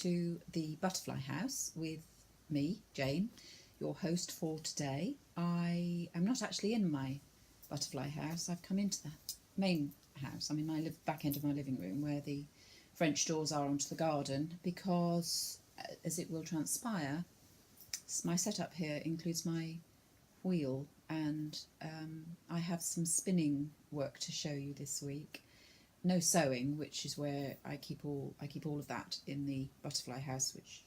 to the Butterfly House with me, Jane, your host for today. I am not actually in my butterfly house. I've come into the main house. I'm in my back end of my living room where the French doors are onto the garden because, as it will transpire, my setup here includes my wheel, and I have some spinning work to show you this week. No sewing, which is where I keep all of that in the butterfly house, which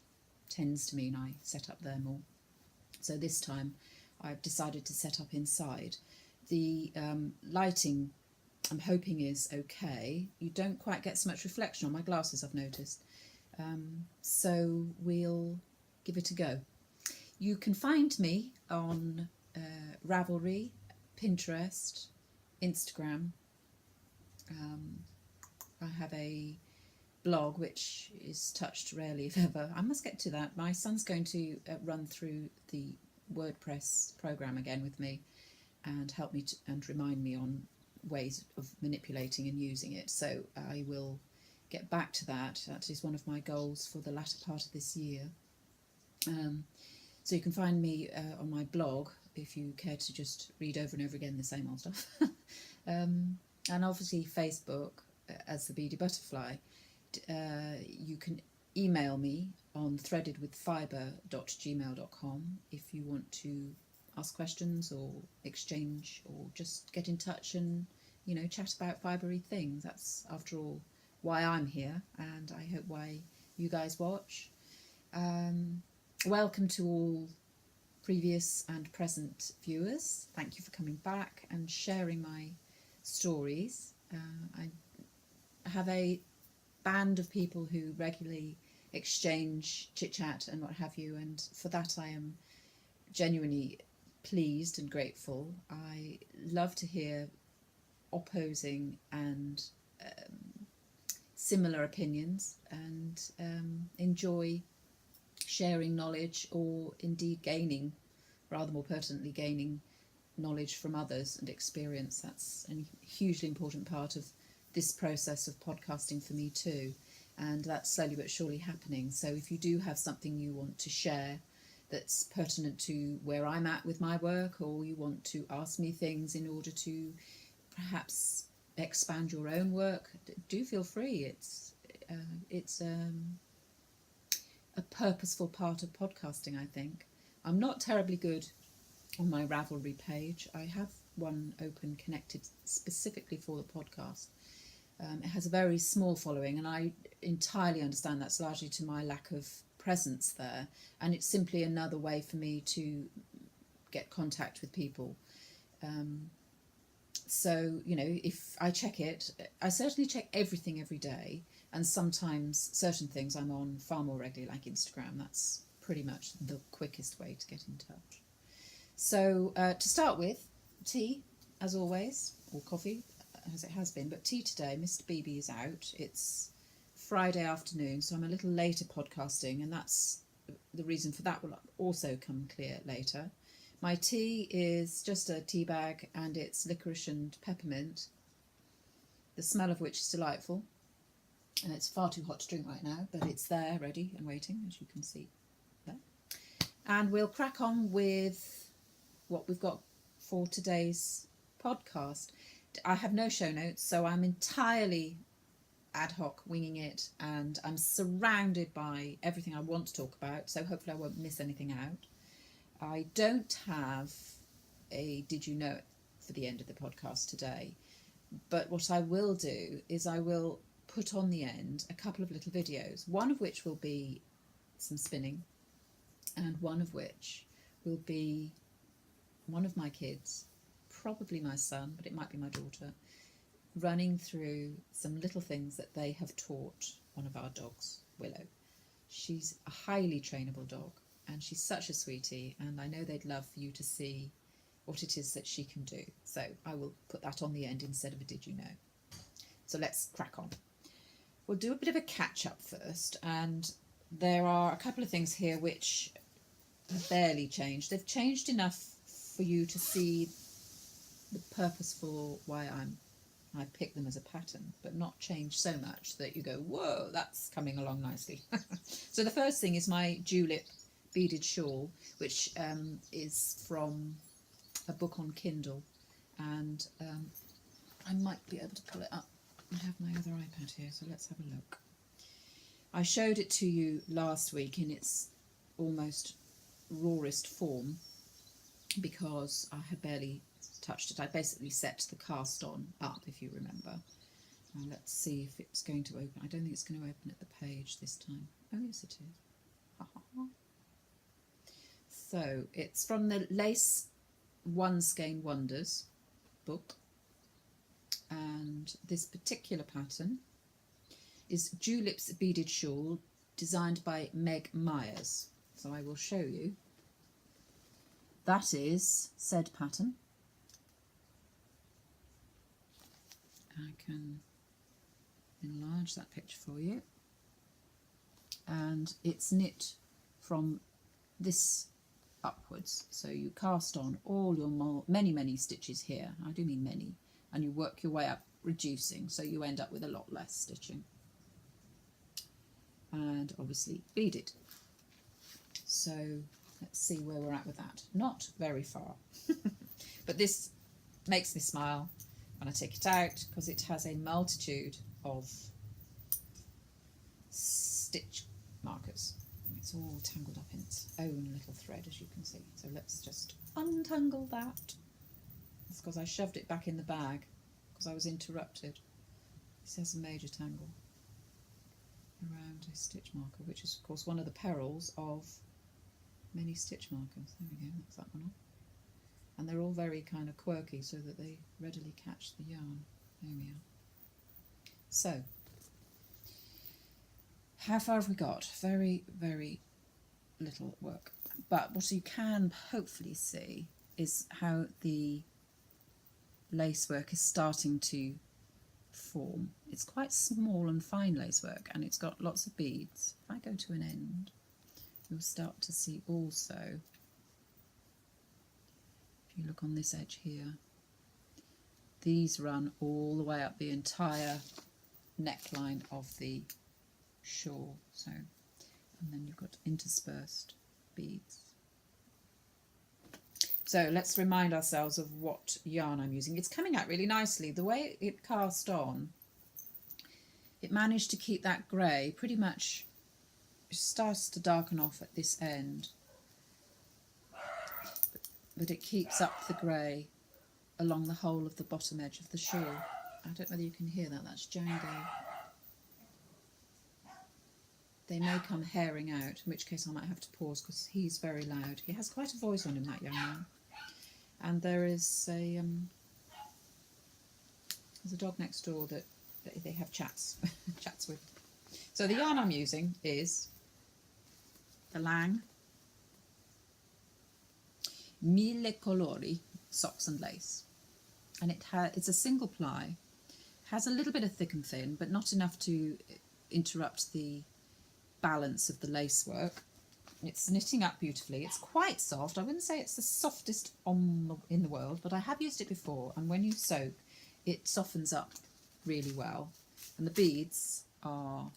tends to mean I set up there more. So this time I've decided to set up inside. The lighting, I'm hoping, is okay. You don't quite get so much reflection on my glasses, I've noticed. So we'll give it a go. You can find me on Ravelry, Pinterest, Instagram. I have a blog which is touched rarely if ever. I must get to that. My son's going to run through the WordPress program again with me and help me and remind me on ways of manipulating and using it. So I will get back to that. That is one of my goals for the latter part of this year. So you can find me on my blog if you care to just read over and over again the same old stuff. And obviously Facebook as the Beady Butterfly. You can email me on threadedwithfibre@gmail.com if you want to ask questions or exchange or just get in touch and, you know, chat about fibre-y things. That's, after all, why I'm here, and I hope why you guys watch. Welcome to all previous and present viewers. Thank you for coming back and sharing my stories. I have a band of people who regularly exchange chit-chat and what have you, and for that I am genuinely pleased and grateful. I love to hear opposing and similar opinions, and enjoy sharing knowledge, or indeed gaining, rather more pertinently, gaining knowledge from others and experience. That's a hugely important part of this process of podcasting for me too, and that's slowly but surely happening. So if you do have something you want to share that's pertinent to where I'm at with my work, or you want to ask me things in order to perhaps expand your own work, do feel free. It's a purposeful part of podcasting, I think. I'm not terribly good on my Ravelry page. I have one open connected specifically for the podcast. It has a very small following, and I entirely understand that's largely to my lack of presence there, and it's simply another way for me to get contact with people. So, you know, if I check it, I certainly check everything every day, and sometimes certain things I'm on far more regularly, like Instagram. That's pretty much the quickest way to get in touch. So to start with, tea, as always, or coffee, as it has been, but tea today. Mr. BB is out. It's Friday afternoon, so I'm a little later podcasting, and that's the reason for that will also come clear later. My tea is just a tea bag, and it's licorice and peppermint, the smell of which is delightful. And it's far too hot to drink right now, but it's there, ready and waiting, as you can see there. And we'll crack on with what we've got for today's podcast. I have no show notes, so I'm entirely ad hoc winging it, and I'm surrounded by everything I want to talk about, so hopefully I won't miss anything out. I don't have a did you know it for the end of the podcast today, but what I will do is I will put on the end a couple of little videos, one of which will be some spinning, and one of which will be one of my kids, probably my son, but it might be my daughter, running through some little things that they have taught one of our dogs, Willow. She's a highly trainable dog, and she's such a sweetie, and I know they'd love for you to see what it is that she can do. So I will put that on the end instead of a did you know. So let's crack on. We'll do a bit of a catch-up first, and there are a couple of things here which have barely changed. They've changed enough for you to see the purpose for why I'm I pick them as a pattern, but not change so much that you go, whoa, that's coming along nicely. So the first thing is my Julep beaded shawl, which is from a book on Kindle, and I might be able to pull it up. I have my other iPad here, so let's have a look. I showed it to you last week in its almost rawest form because I had barely touched it. I basically set the cast on up, if you remember. Now let's see if it's going to open. I don't think it's going to open at the page this time. Oh yes, it is. Ha, ha, ha. So it's from the Lace One Skein Wonders book, and this particular pattern is Julep's Beaded Shawl, designed by Meg Myers. So I will show you. That is said pattern. I can enlarge that picture for you, and it's knit from this upwards, so you cast on all your many stitches here. I do mean many, and you work your way up, reducing, so you end up with a lot less stitching, and obviously beaded. So let's see where we're at with that. Not very far. But this makes me smile when I take it out, because it has a multitude of stitch markers. It's all tangled up in its own little thread, as you can see. So let's just untangle that. It's because I shoved it back in the bag because I was interrupted. This has a major tangle around a stitch marker, which is of course one of the perils of many stitch markers. There we go, that's that one off. And they're all very kind of quirky so that they readily catch the yarn. There we are. So, how far have we got? Very, very little work. But what you can hopefully see is how the lacework is starting to form. It's quite small and fine lacework, and it's got lots of beads. If I go to an end, you'll start to see also, if you look on this edge here, these run all the way up the entire neckline of the shawl. So, and then you've got interspersed beads. So let's remind ourselves of what yarn I'm using. It's coming out really nicely. The way it cast on, it managed to keep that grey pretty much. It starts to darken off at this end, but it keeps up the grey along the whole of the bottom edge of the shawl. I don't know whether you can hear that. That's Django. They may come herring out, in which case I might have to pause because he's very loud. He has quite a voice on him, that young man. And there is a there's a dog next door that they have chats with. So the yarn I'm using is the Lang Mille Colori Socks and Lace, and it's a single ply, has a little bit of thick and thin, but not enough to interrupt the balance of the lace work. It's knitting up beautifully. It's quite soft. I wouldn't say it's the softest in the world, but I have used it before, and when you soak, it softens up really well. And the beads are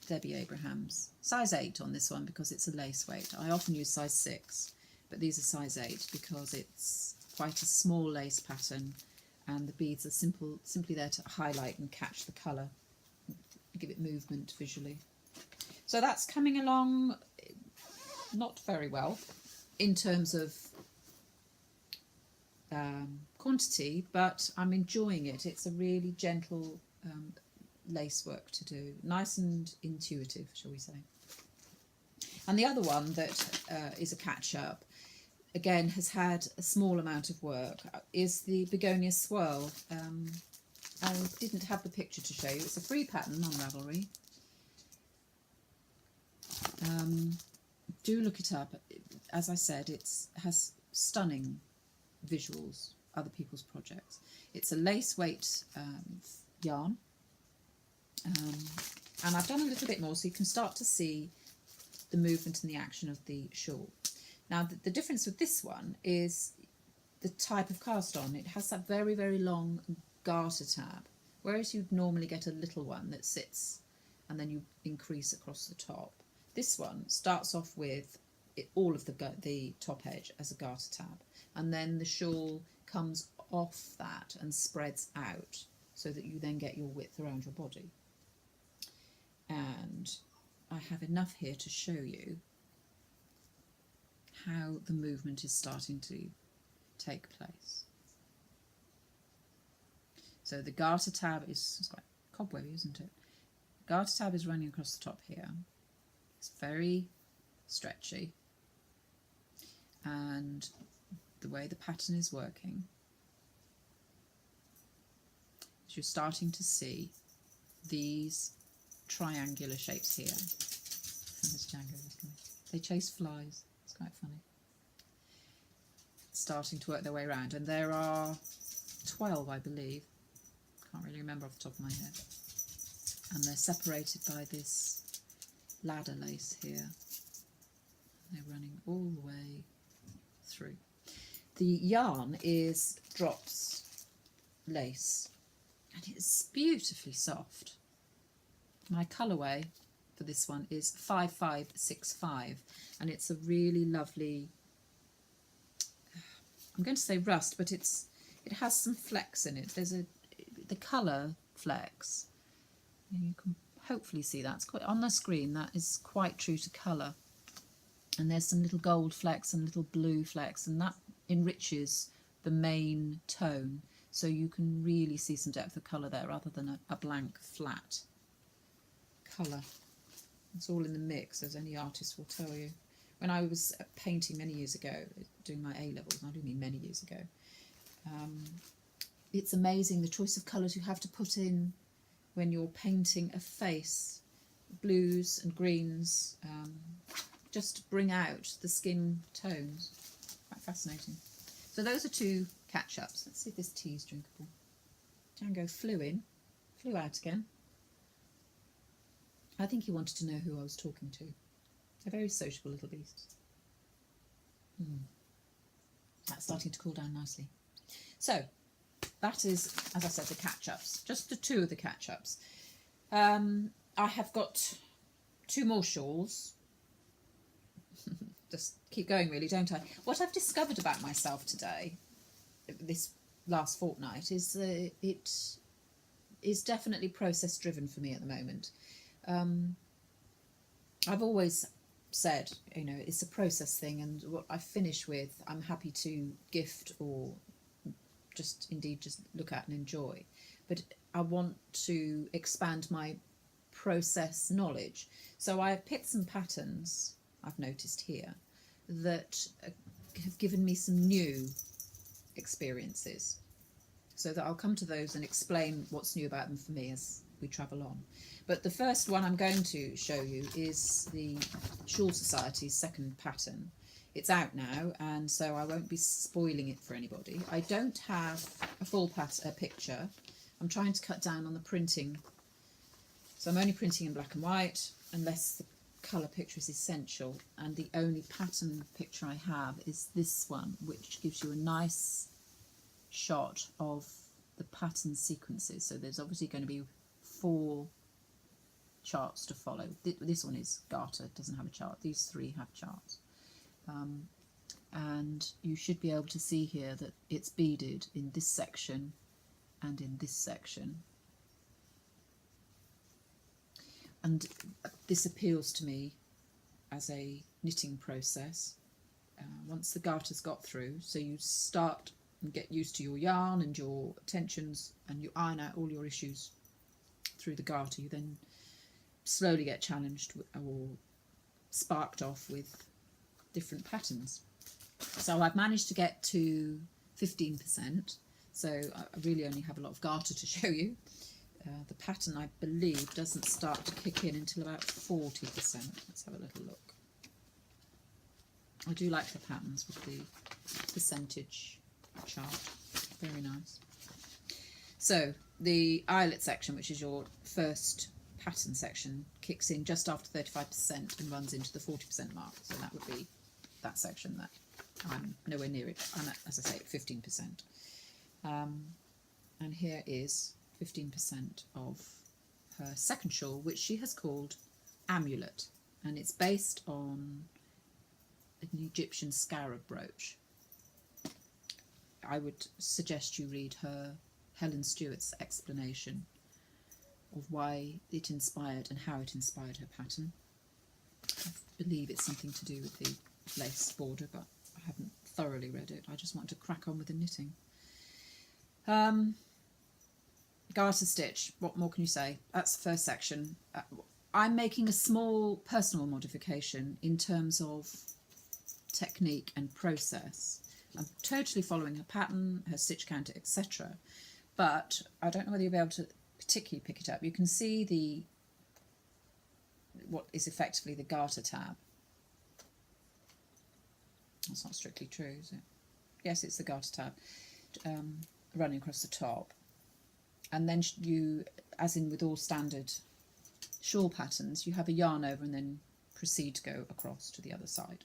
Debbie Abraham's. Size 8 on this one because it's a lace weight. I often use size 6, but these are size 8 because it's quite a small lace pattern, and the beads are simply there to highlight and catch the colour, give it movement visually. So that's coming along not very well in terms of quantity, but I'm enjoying it. It's a really gentle lace work to do, nice and intuitive, shall we say. And the other one that is a catch-up, again has had a small amount of work, is the Begonia Swirl. I didn't have the picture to show you. It's a free pattern on Ravelry. Do look it up. As I said, it has stunning visuals, other people's projects. It's a lace weight yarn, and I've done a little bit more so you can start to see the movement and the action of the shawl. Now the difference with this one is the type of cast on. It has that very, very long garter tab, whereas you'd normally get a little one that sits and then you increase across the top. This one starts off with all of the top edge as a garter tab, and then the shawl comes off that and spreads out so that you then get your width around your body. And I have enough here to show you how the movement is starting to take place. So the garter tab it's quite cobwebby, isn't it? Garter tab is running across the top here. It's very stretchy, and the way the pattern is working is you're starting to see these triangular shapes here. They chase flies. It's quite funny. Starting to work their way around, and there are 12, I believe. Can't really remember off the top of my head. And they're separated by this ladder lace here. They're running all the way through. The yarn is Drops lace, and it's beautifully soft. My colourway for this one is 5565, and it's a really lovely, I'm going to say rust, but it has some flecks in it. There's the colour flecks. You can hopefully see that. It's quite, on the screen that is quite true to colour. And there's some little gold flecks and little blue flecks, and that enriches the main tone. So you can really see some depth of colour there rather than a blank flat colour. It's all in the mix, as any artist will tell you. When I was painting many years ago, doing my A-levels, and I do mean many years ago, it's amazing the choice of colours you have to put in when you're painting a face. Blues and greens, just to bring out the skin tones. Quite fascinating. So those are two catch-ups. Let's see if this tea is drinkable. Django flew in, flew out again. I think he wanted to know who I was talking to. A very sociable little beast. That's starting to cool down nicely. So that is, as I said, the catch-ups. Just the two of the catch-ups. I have got two more shawls. Just keep going, really, don't I? What I've discovered about myself today, this last fortnight, is that it is definitely process-driven for me at the moment. I've always said, you know, it's a process thing, and what I finish with, I'm happy to gift or just look at and enjoy. But I want to expand my process knowledge. So I have picked some patterns I've noticed here that have given me some new experiences, so that I'll come to those and explain what's new about them for me as we travel on. But the first one I'm going to show you is the Shawl Society's second pattern. It's out now, and so I won't be spoiling it for anybody. I don't have a full picture. I'm trying to cut down on the printing, so I'm only printing in black and white unless the colour picture is essential, and the only pattern picture I have is this one, which gives you a nice shot of the pattern sequences. So there's obviously going to be 4 charts to follow. This one is garter, it doesn't have a chart. These 3 have charts. And you should be able to see here that it's beaded in this section and in this section. And this appeals to me as a knitting process. Once the garter's got through, so you start and get used to your yarn and your tensions, and you iron out all your issues through the garter, you then slowly get challenged or sparked off with different patterns. So I've managed to get to 15%, so I really only have a lot of garter to show you. The pattern, I believe, doesn't start to kick in until about 40%. Let's have a little look. I do like the patterns with the percentage chart. Very nice. So the eyelet section, which is your first pattern section, kicks in just after 35% and runs into the 40% mark. So that would be that section that I'm nowhere near it. I'm at, as I say, at 15%. And And here is 15% of her second shawl, which she has called Amulet, and it's based on an Egyptian scarab brooch. I would suggest you read her Helen Stewart's explanation of why it inspired and how it inspired her pattern. I believe it's something to do with the lace border, but I haven't thoroughly read it. I just want to crack on with the knitting. Garter stitch, what more can you say? That's the first section. I'm making a small personal modification in terms of technique and process. I'm totally following her pattern, her stitch counter, etc. But I don't know whether you'll be able to particularly pick it up. You can see what is effectively the garter tab. That's not strictly true, is it? Yes, it's the garter tab running across the top. And then you, as in with all standard shawl patterns, you have a yarn over and then proceed to go across to the other side.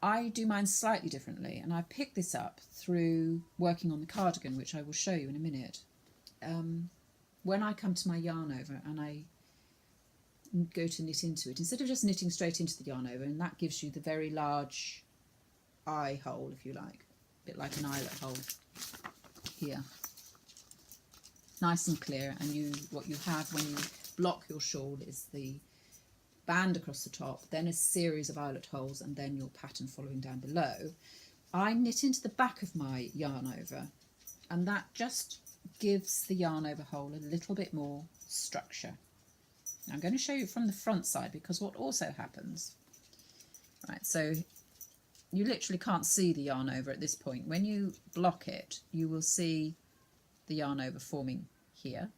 I do mine slightly differently, and I picked this up through working on the cardigan, which I will show you in a minute. When I come to my yarn over and I go to knit into it, instead of just knitting straight into the yarn over, and that gives you the very large eye hole, if you like, a bit like an eyelet hole here, nice and clear. And what you have when you block your shawl is the band across the top, then a series of eyelet holes, and then your pattern following down below. I knit into the back of my yarn over, and that just gives the yarn over hole a little bit more structure. Now I'm going to show you from the front side, because what also happens, right, so you literally can't see the yarn over at this point. When you block it, you will see the yarn over forming here,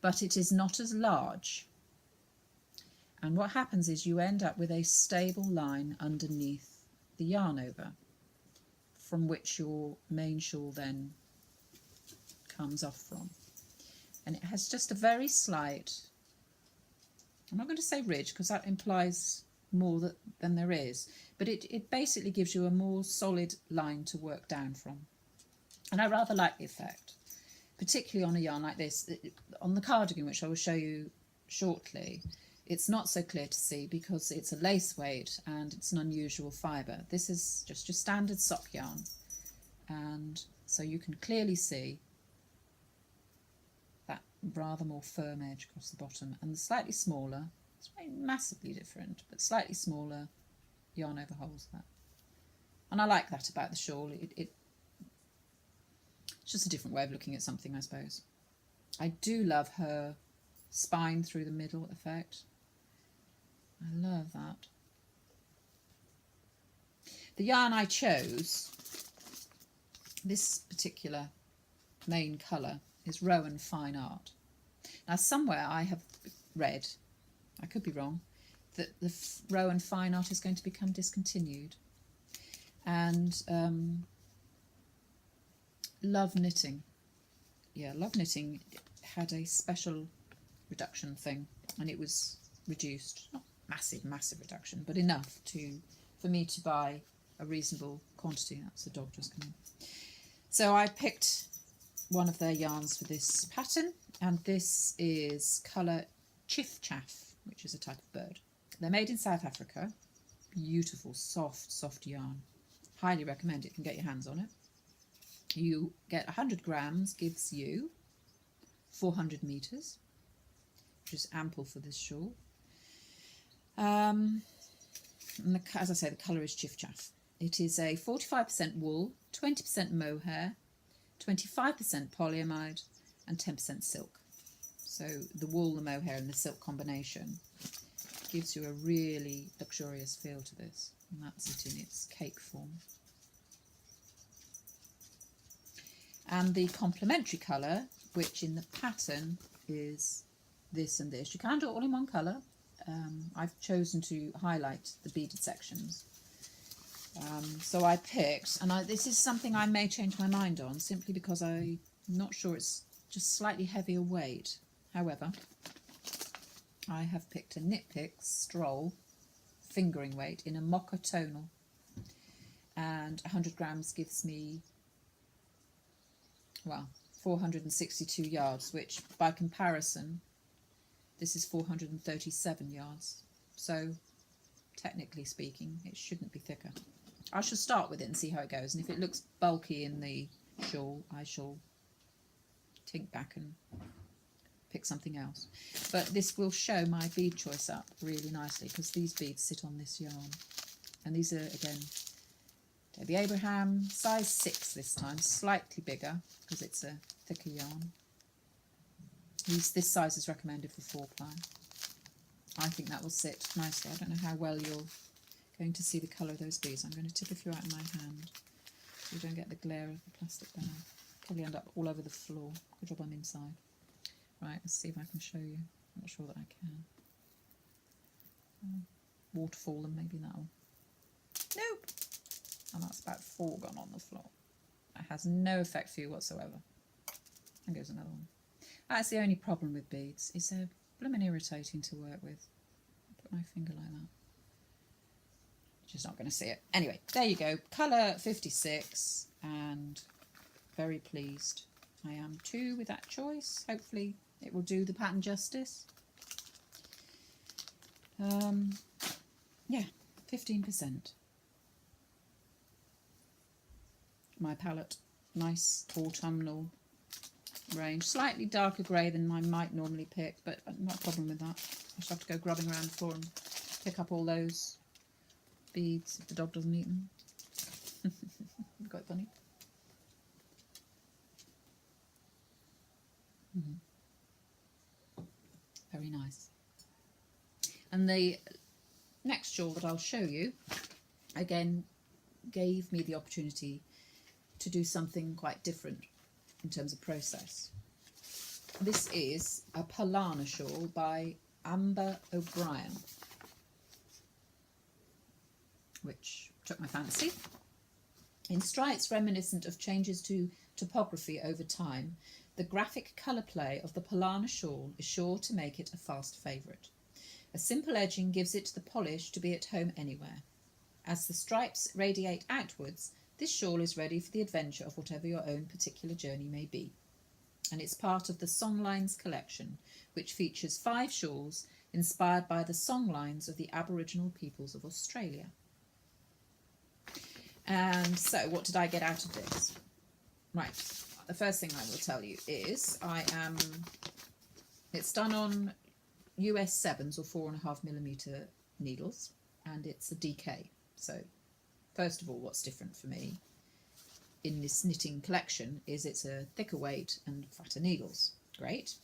but it is not as large. And what happens is you end up with a stable line underneath the yarn over, from which your main shawl then comes off from. And it has just a very slight, I'm not going to say ridge because that implies more than there is, but it basically gives you a more solid line to work down from. And I rather like the effect, particularly on a yarn like this. On the cardigan, which I will show you shortly, it's not so clear to see because it's a lace weight and it's an unusual fibre. This is just your standard sock yarn, and so you can clearly see that rather more firm edge across the bottom, and the slightly smaller, it's not massively different, but slightly smaller yarn over holes there. And I like that about the shawl. It's just a different way of looking at something, I suppose. I do love her spine through the middle effect. I love that. The yarn I chose, this particular main colour, is Rowan Fine Art. Now somewhere I have read, I could be wrong, that the Rowan Fine Art is going to become discontinued. And Love Knitting, yeah, Love Knitting had a special reduction thing, and it was reduced, not massive reduction, but enough for me to buy a reasonable quantity. That's the dog just come in. So I picked one of their yarns for this pattern, and this is colour Chiff Chaff, which is a type of bird. They're made in South Africa. Beautiful, soft yarn. Highly recommend it. You can get your hands on it. You get 100 grams, gives you 400 metres, which is ample for this shawl. And as I say, the colour is Chiff Chaff. It is a 45% wool, 20% mohair, 25% polyamide, and 10% silk. So the wool, the mohair, and the silk combination gives you a really luxurious feel to this, and that's it in its cake form. And the complementary colour, which in the pattern is this and this. You can do it all in one colour. I've chosen to highlight the beaded sections. So I picked, and this is something I may change my mind on, simply because I'm not sure, it's just slightly heavier weight. However, I have picked a Knit Picks Stroll fingering weight in a mocha tonal, and 100 grams gives me well, 462 yards, which by comparison, this is 437 yards. So technically speaking, it shouldn't be thicker. I shall start with it and see how it goes. And if it looks bulky in the shawl, I shall tink back and pick something else. But this will show my bead choice up really nicely, because these beads sit on this yarn. And these are, again, Debbie Abraham, size 6 this time, slightly bigger because it's a thicker yarn. This size is recommended for 4-ply. I think that will sit nicely. I don't know how well you're going to see the colour of those beads. I'm going to tip a few out in my hand so you don't get the glare of the plastic bag. Probably end up all over the floor. Good job I'm inside. Right, let's see if I can show you. I'm not sure that I can. Waterfall them, maybe that'll... Nope! And that's about 4 gone on the floor. That has no effect for you whatsoever. And goes another one. That's the only problem with beads, is they're blooming irritating to work with. Put my finger like that. Just not going to see it. Anyway, there you go. Colour 56, and very pleased I am too with that choice. Hopefully it will do the pattern justice. Yeah, 15%. My palette, nice autumnal range. Slightly darker grey than I might normally pick, but not a problem with that. I shall have to go grubbing around the floor and pick up all those beads if the dog doesn't eat them. Quite funny. Very nice. And the next shawl that I'll show you, again, gave me the opportunity to do something quite different in terms of process. This is a Polana shawl by Amber O'Brien, which took my fancy. In stripes reminiscent of changes to topography over time, the graphic colour play of the Polana shawl is sure to make it a fast favourite. A simple edging gives it the polish to be at home anywhere. As the stripes radiate outwards, this shawl is ready for the adventure of whatever your own particular journey may be. And it's part of the Songlines collection, which features 5 shawls inspired by the songlines of the Aboriginal peoples of Australia. And so, what did I get out of this? Right, the first thing I will tell you is it's done on US 7s or 4.5mm needles, and it's a DK. So, first of all, what's different for me in this knitting collection is it's a thicker weight and fatter needles. Great.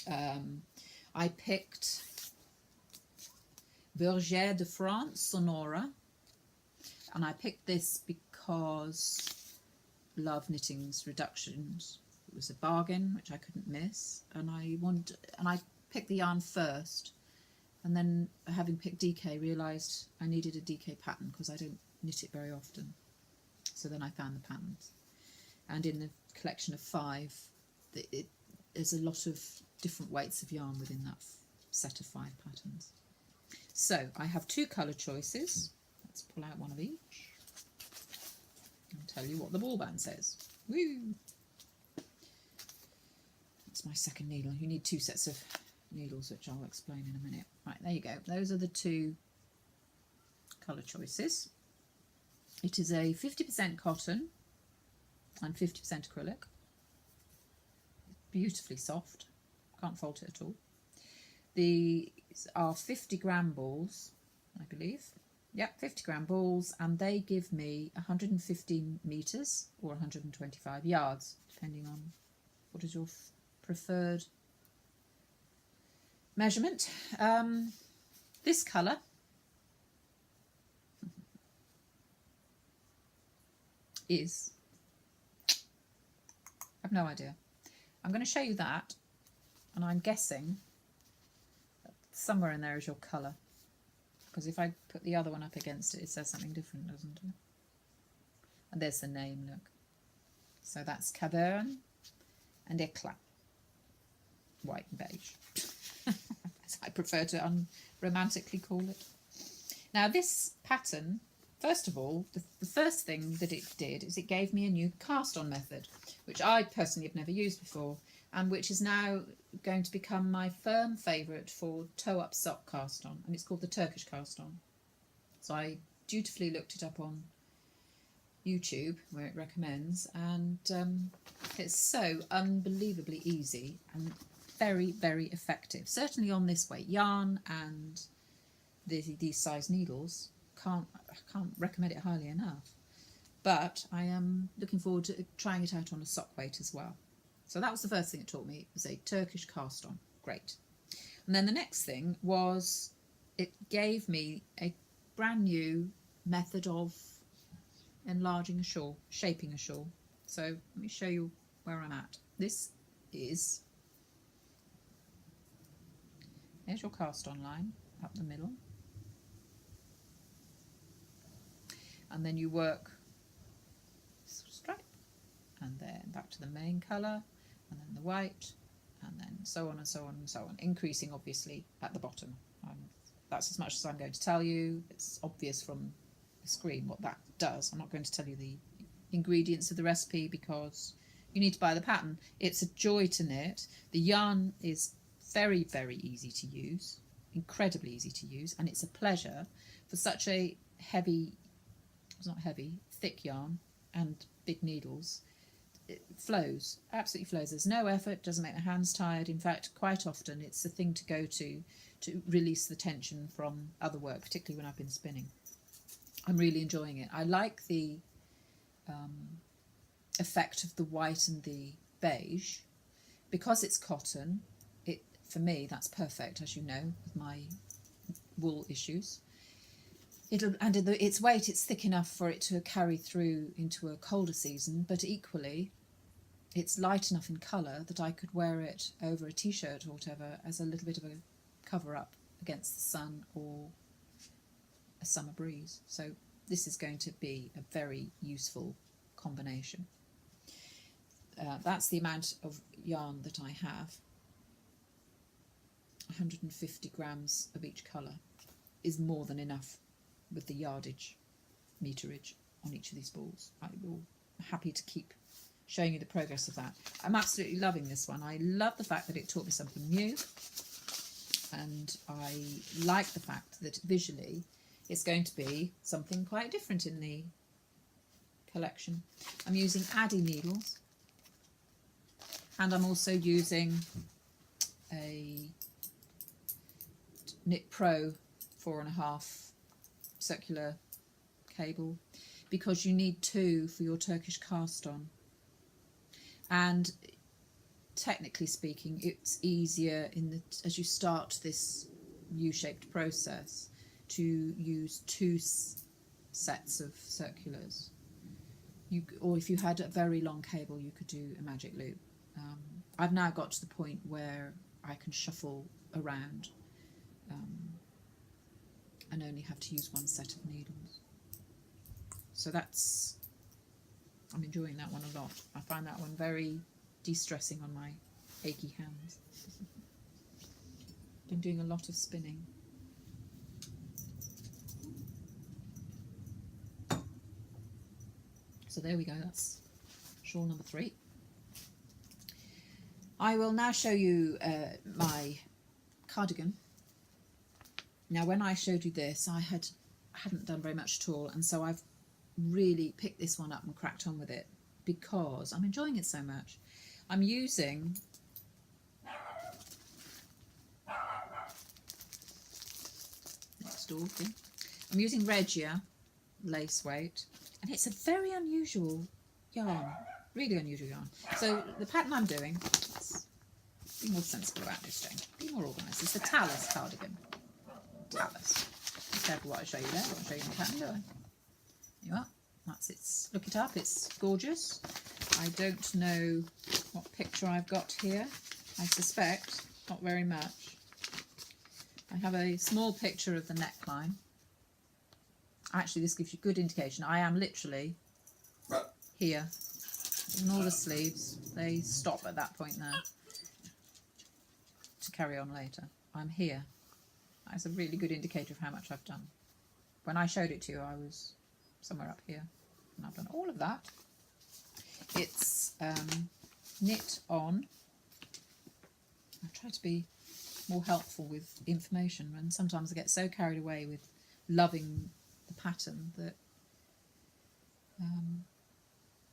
I picked Bergère de France Sonora, and I picked this because Love Knitting's reductions. It was a bargain, which I couldn't miss, and I picked the yarn first, and then having picked DK, realised I needed a DK pattern because I don't knit it very often. So then I found the patterns, and in the collection of 5, there's a lot of different weights of yarn within that set of 5 patterns. So I have 2 colour choices. Let's pull out one of each and tell you what the ball band says. Woo! That's my second needle. You need 2 sets of needles, which I'll explain in a minute. Right, there you go. Those are the 2 colour choices. It is a 50% cotton and 50% acrylic. Beautifully soft. Can't fault it at all. These are 50-gram balls, I believe. Yep, 50-gram balls, and they give me 115 metres or 125 yards, depending on what is your preferred measurement. This colour is, I have no idea. I'm going to show you that, and I'm guessing that somewhere in there is your colour, because if I put the other one up against it, it says something different, doesn't it? And there's the name, look. So that's Caverne and Eclat, white and beige, as I prefer to unromantically call it. Now this pattern First of all, the first thing that it did is it gave me a new cast-on method, which I personally have never used before, and which is now going to become my firm favourite for toe-up sock cast-on, and it's called the Turkish cast-on. So I dutifully looked it up on YouTube, where it recommends, and it's so unbelievably easy and very, very effective. Certainly on this weight yarn and these size needles. I can't recommend it highly enough. But I am looking forward to trying it out on a sock weight as well. So that was the first thing it taught me. It was a Turkish cast on. Great. And then the next thing was it gave me a brand new method of enlarging a shawl, shaping a shawl. So let me show you where I'm at. This is, there's your cast on line up the middle. And then you work stripe, and then back to the main colour, and then the white, and then so on and so on and so on, increasing obviously at the bottom. That's as much as I'm going to tell you. It's obvious from the screen what that does. I'm not going to tell you the ingredients of the recipe because you need to buy the pattern. It's a joy to knit. The yarn is very, very easy to use, incredibly easy to use, and it's a pleasure for such a heavy, it's not heavy, thick yarn and big needles. It flows, absolutely flows. There's no effort, doesn't make the hands tired. In fact, quite often it's the thing to go to release the tension from other work, particularly when I've been spinning. I'm really enjoying it. I like the effect of the white and the beige. Because it's cotton, for me, that's perfect, as you know, with my wool issues. Its weight, it's thick enough for it to carry through into a colder season, but equally it's light enough in colour that I could wear it over a t-shirt or whatever as a little bit of a cover-up against the sun or a summer breeze. So this is going to be a very useful combination. That's the amount of yarn that I have. 150 grams of each colour is more than enough with the yardage, meterage on each of these balls. I will be happy to keep showing you the progress of that. I'm absolutely loving this one. I love the fact that it taught me something new, and I like the fact that visually it's going to be something quite different in the collection. I'm using Addy needles, and I'm also using a Knit Pro 4.5 circular cable, because you need 2 for your Turkish cast on, and technically speaking it's easier as you start this U-shaped process to use 2 sets of circulars. Or if you had a very long cable, you could do a magic loop. I've now got to the point where I can shuffle around and only have to use 1 set of needles. So I'm enjoying that one a lot. I find that one very de-stressing on my achy hands. Been doing a lot of spinning. So there we go, that's shawl number 3. I will now show you my cardigan. Now when I showed you this, I hadn't done very much at all, and so I've really picked this one up and cracked on with it because I'm enjoying it so much. I'm using I'm using Regia lace weight, and it's a very unusual yarn, really unusual yarn. So the pattern I'm doing, let's be more sensible about this, Jane, be more organised. It's the Talus cardigan. Talus. Be careful what I show you there. I won't show you the pattern, do I? There you are. That's it. Look it up. It's gorgeous. I don't know what picture I've got here. I suspect not very much. I have a small picture of the neckline. Actually, this gives you good indication. I am literally here. And all the sleeves, they stop at that point there to carry on later. I'm here. That's a really good indicator of how much I've done. When I showed it to you, I was somewhere up here, and I've done all of that. It's knit on. I try to be more helpful with information, and sometimes I get so carried away with loving the pattern that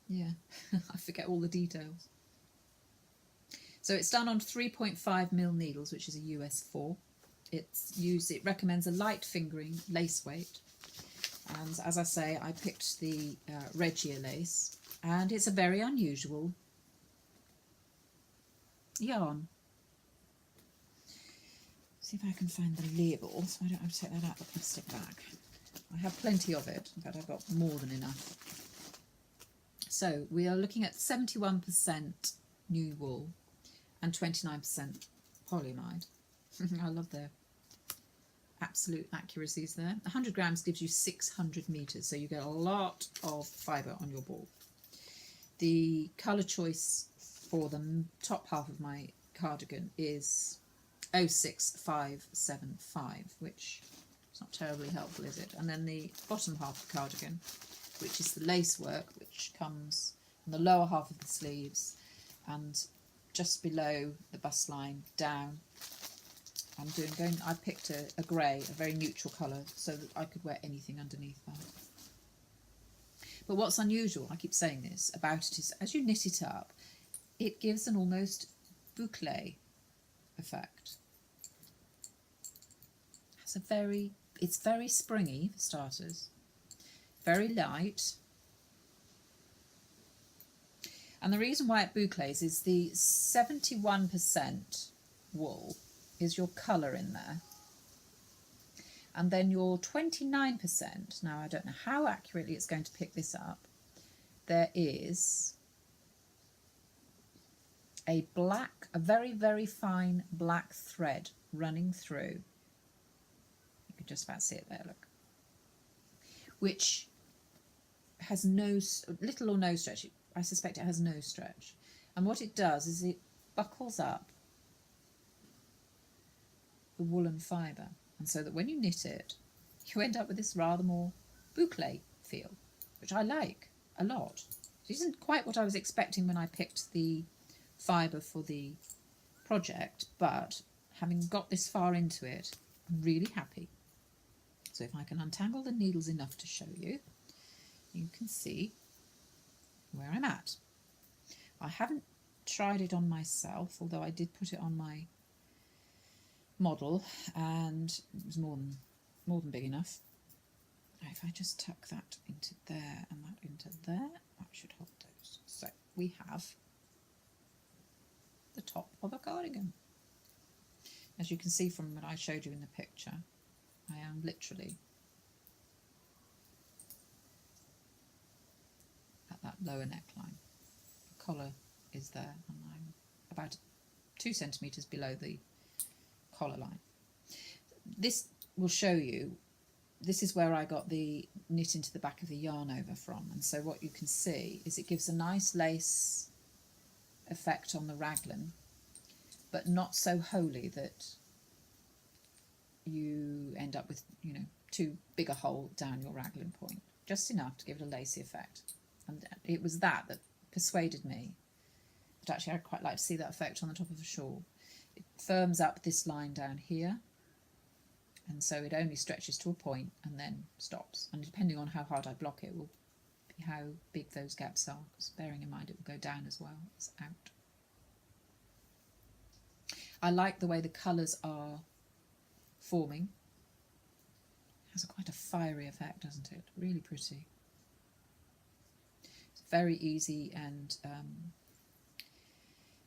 yeah, I forget all the details. So it's done on 3.5mm needles, which is a US 4. It recommends a light fingering lace weight, and as I say, I picked the Regia lace, and it's a very unusual yarn. See if I can find the label so I don't have to take that out of the plastic bag. I have plenty of it. In fact, I've got more than enough. So we are looking at 71% new wool and 29% polyamide. I love their absolute accuracies there. 100 grams gives you 600 metres, so you get a lot of fibre on your ball. The colour choice for the top half of my cardigan is 06575, which is not terribly helpful, is it? And then the bottom half of the cardigan, which is the lace work, which comes on the lower half of the sleeves and just below the bust line down. I picked a grey, a very neutral colour, so that I could wear anything underneath that. But what's unusual, I keep saying this, about it is as you knit it up, it gives an almost boucle effect. It's very springy for starters, very light. And the reason why it boucles is the 71% wool is your colour in there. And then your 29%, now I don't know how accurately it's going to pick this up, there is a very, very fine black thread running through. You can just about see it there, look. Which has little or no stretch. I suspect it has no stretch. And what it does is it buckles up the woolen fibre. And so that when you knit it, you end up with this rather more boucle feel, which I like a lot. It isn't quite what I was expecting when I picked the fibre for the project, but having got this far into it, I'm really happy. So if I can untangle the needles enough to show you, you can see where I'm at. I haven't tried it on myself, although I did put it on my model and it was more than big enough. Now if I just tuck that into there and that into there, that should hold those. So we have the top of a cardigan. As you can see from what I showed you in the picture, I am literally at that lower neckline. The collar is there and I'm about 2 centimetres below the collar line. This will show you, this is where I got the knit into the back of the yarn over from, and so what you can see is it gives a nice lace effect on the raglan, but not so wholly that you end up with, you know, too big a hole down your raglan point, just enough to give it a lacy effect. And it was that persuaded me that actually I'd quite like to see that effect on the top of a shawl. It firms up this line down here, and so it only stretches to a point and then stops, and depending on how hard I block it will be how big those gaps are, because bearing in mind it will go down as well as out. I like the way the colours are forming. It has quite a fiery effect, doesn't it? Really pretty. It's very easy, and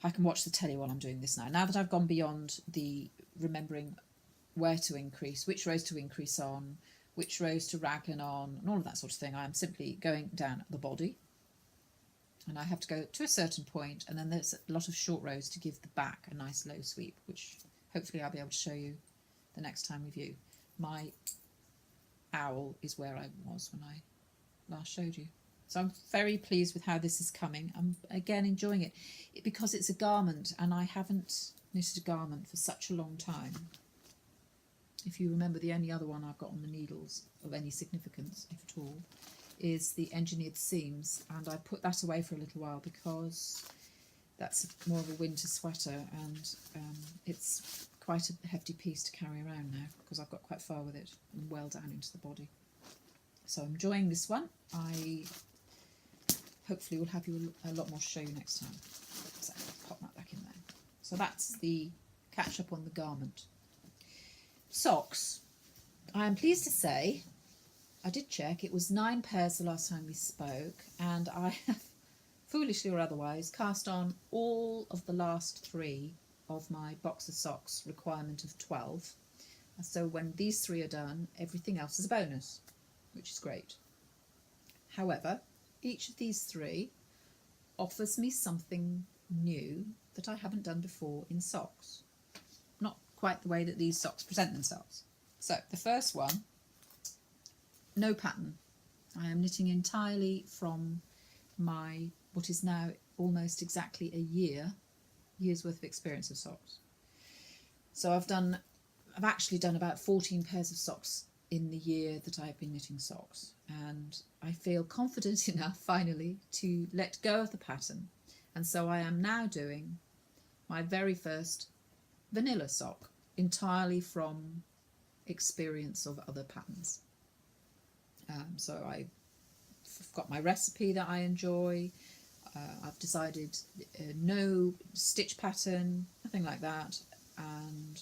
I can watch the telly while I'm doing this now. Now that I've gone beyond the remembering where to increase, which rows to increase on, which rows to raglan on, and all of that sort of thing, I am simply going down the body. And I have to go to a certain point, and then there's a lot of short rows to give the back a nice low sweep, which hopefully I'll be able to show you the next time we view. My owl is where I was when I last showed you. So I'm very pleased with how this is coming. I'm again enjoying it because it's a garment, and I haven't knitted a garment for such a long time. If you remember, the only other one I've got on the needles of any significance, if at all, is the engineered seams, and I put that away for a little while because that's more of a winter sweater, and it's quite a hefty piece to carry around now because I've got quite far with it and well down into the body. So I'm enjoying this one. I hopefully will have you a lot more to show you next time. So I'll pop that back in there. So that's the catch up on the garment. Socks. I am pleased to say, I did check, it was 9 pairs the last time we spoke, and I have, foolishly or otherwise, cast on all of the last 3 of my box of socks requirement of 12. So when these 3 are done, everything else is a bonus, which is great. However, each of these 3 offers me something new that I haven't done before in socks. Not quite the way that these socks present themselves. So the first one, no pattern. I am knitting entirely from my, what is now almost exactly a year's worth of experience of socks. So I've actually done about 14 pairs of socks in the year that I've been knitting socks, and I feel confident enough finally to let go of the pattern, and so I am now doing my very first vanilla sock entirely from experience of other patterns. So I've got my recipe that I enjoy. I've decided no stitch pattern, nothing like that, and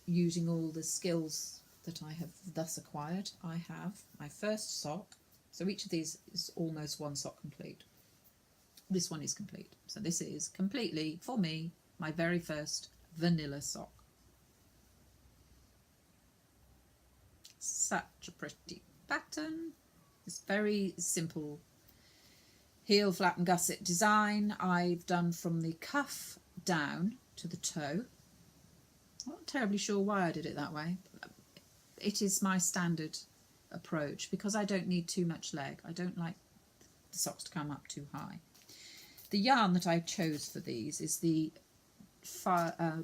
using all the skills that I have thus acquired, I have my first sock. So each of these is almost one sock complete. This one is complete. So this is completely, for me, my very first vanilla sock. Such a pretty pattern. It's very simple heel, flap and gusset design. I've done from the cuff down to the toe. I'm not terribly sure why I did it that way. It is my standard approach because I don't need too much leg. I don't like the socks to come up too high. The yarn that I chose for these is the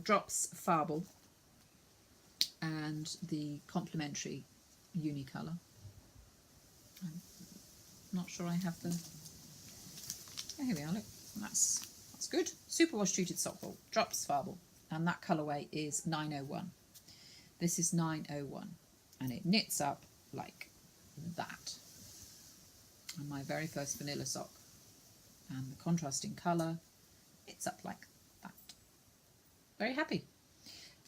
Drops Fable and the complementary Unicolour. I'm not sure I have the... Oh, here we are, look. That's good. Superwash treated sock wool, Drops Fable, and that colourway is 901. This is 901, and it knits up like that. And my very first vanilla sock, and the contrasting colour, it's up like that. Very happy.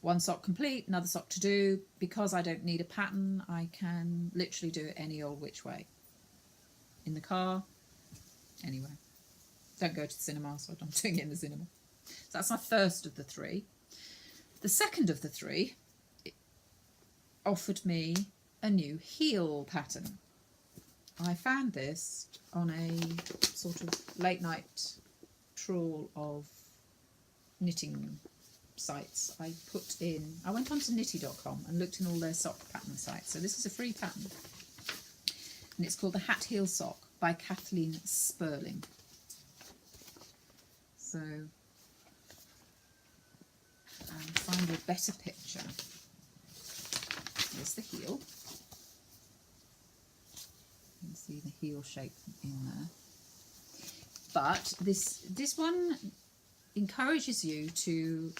One sock complete, another sock to do. Because I don't need a pattern, I can literally do it any old which way. In the car, anywhere. Don't go to the cinema, so I'm doing it in the cinema. So that's my first of the 3. The second of the 3 offered me a new heel pattern. I found this on a sort of late night trawl of knitting sites. I went onto knitty.com and looked in all their sock pattern sites. So this is a free pattern, and it's called the Hat Heel Sock by Kathleen Sperling. So I'll find a better picture. Here's the heel. You can see the heel shape in there. But this one encourages you to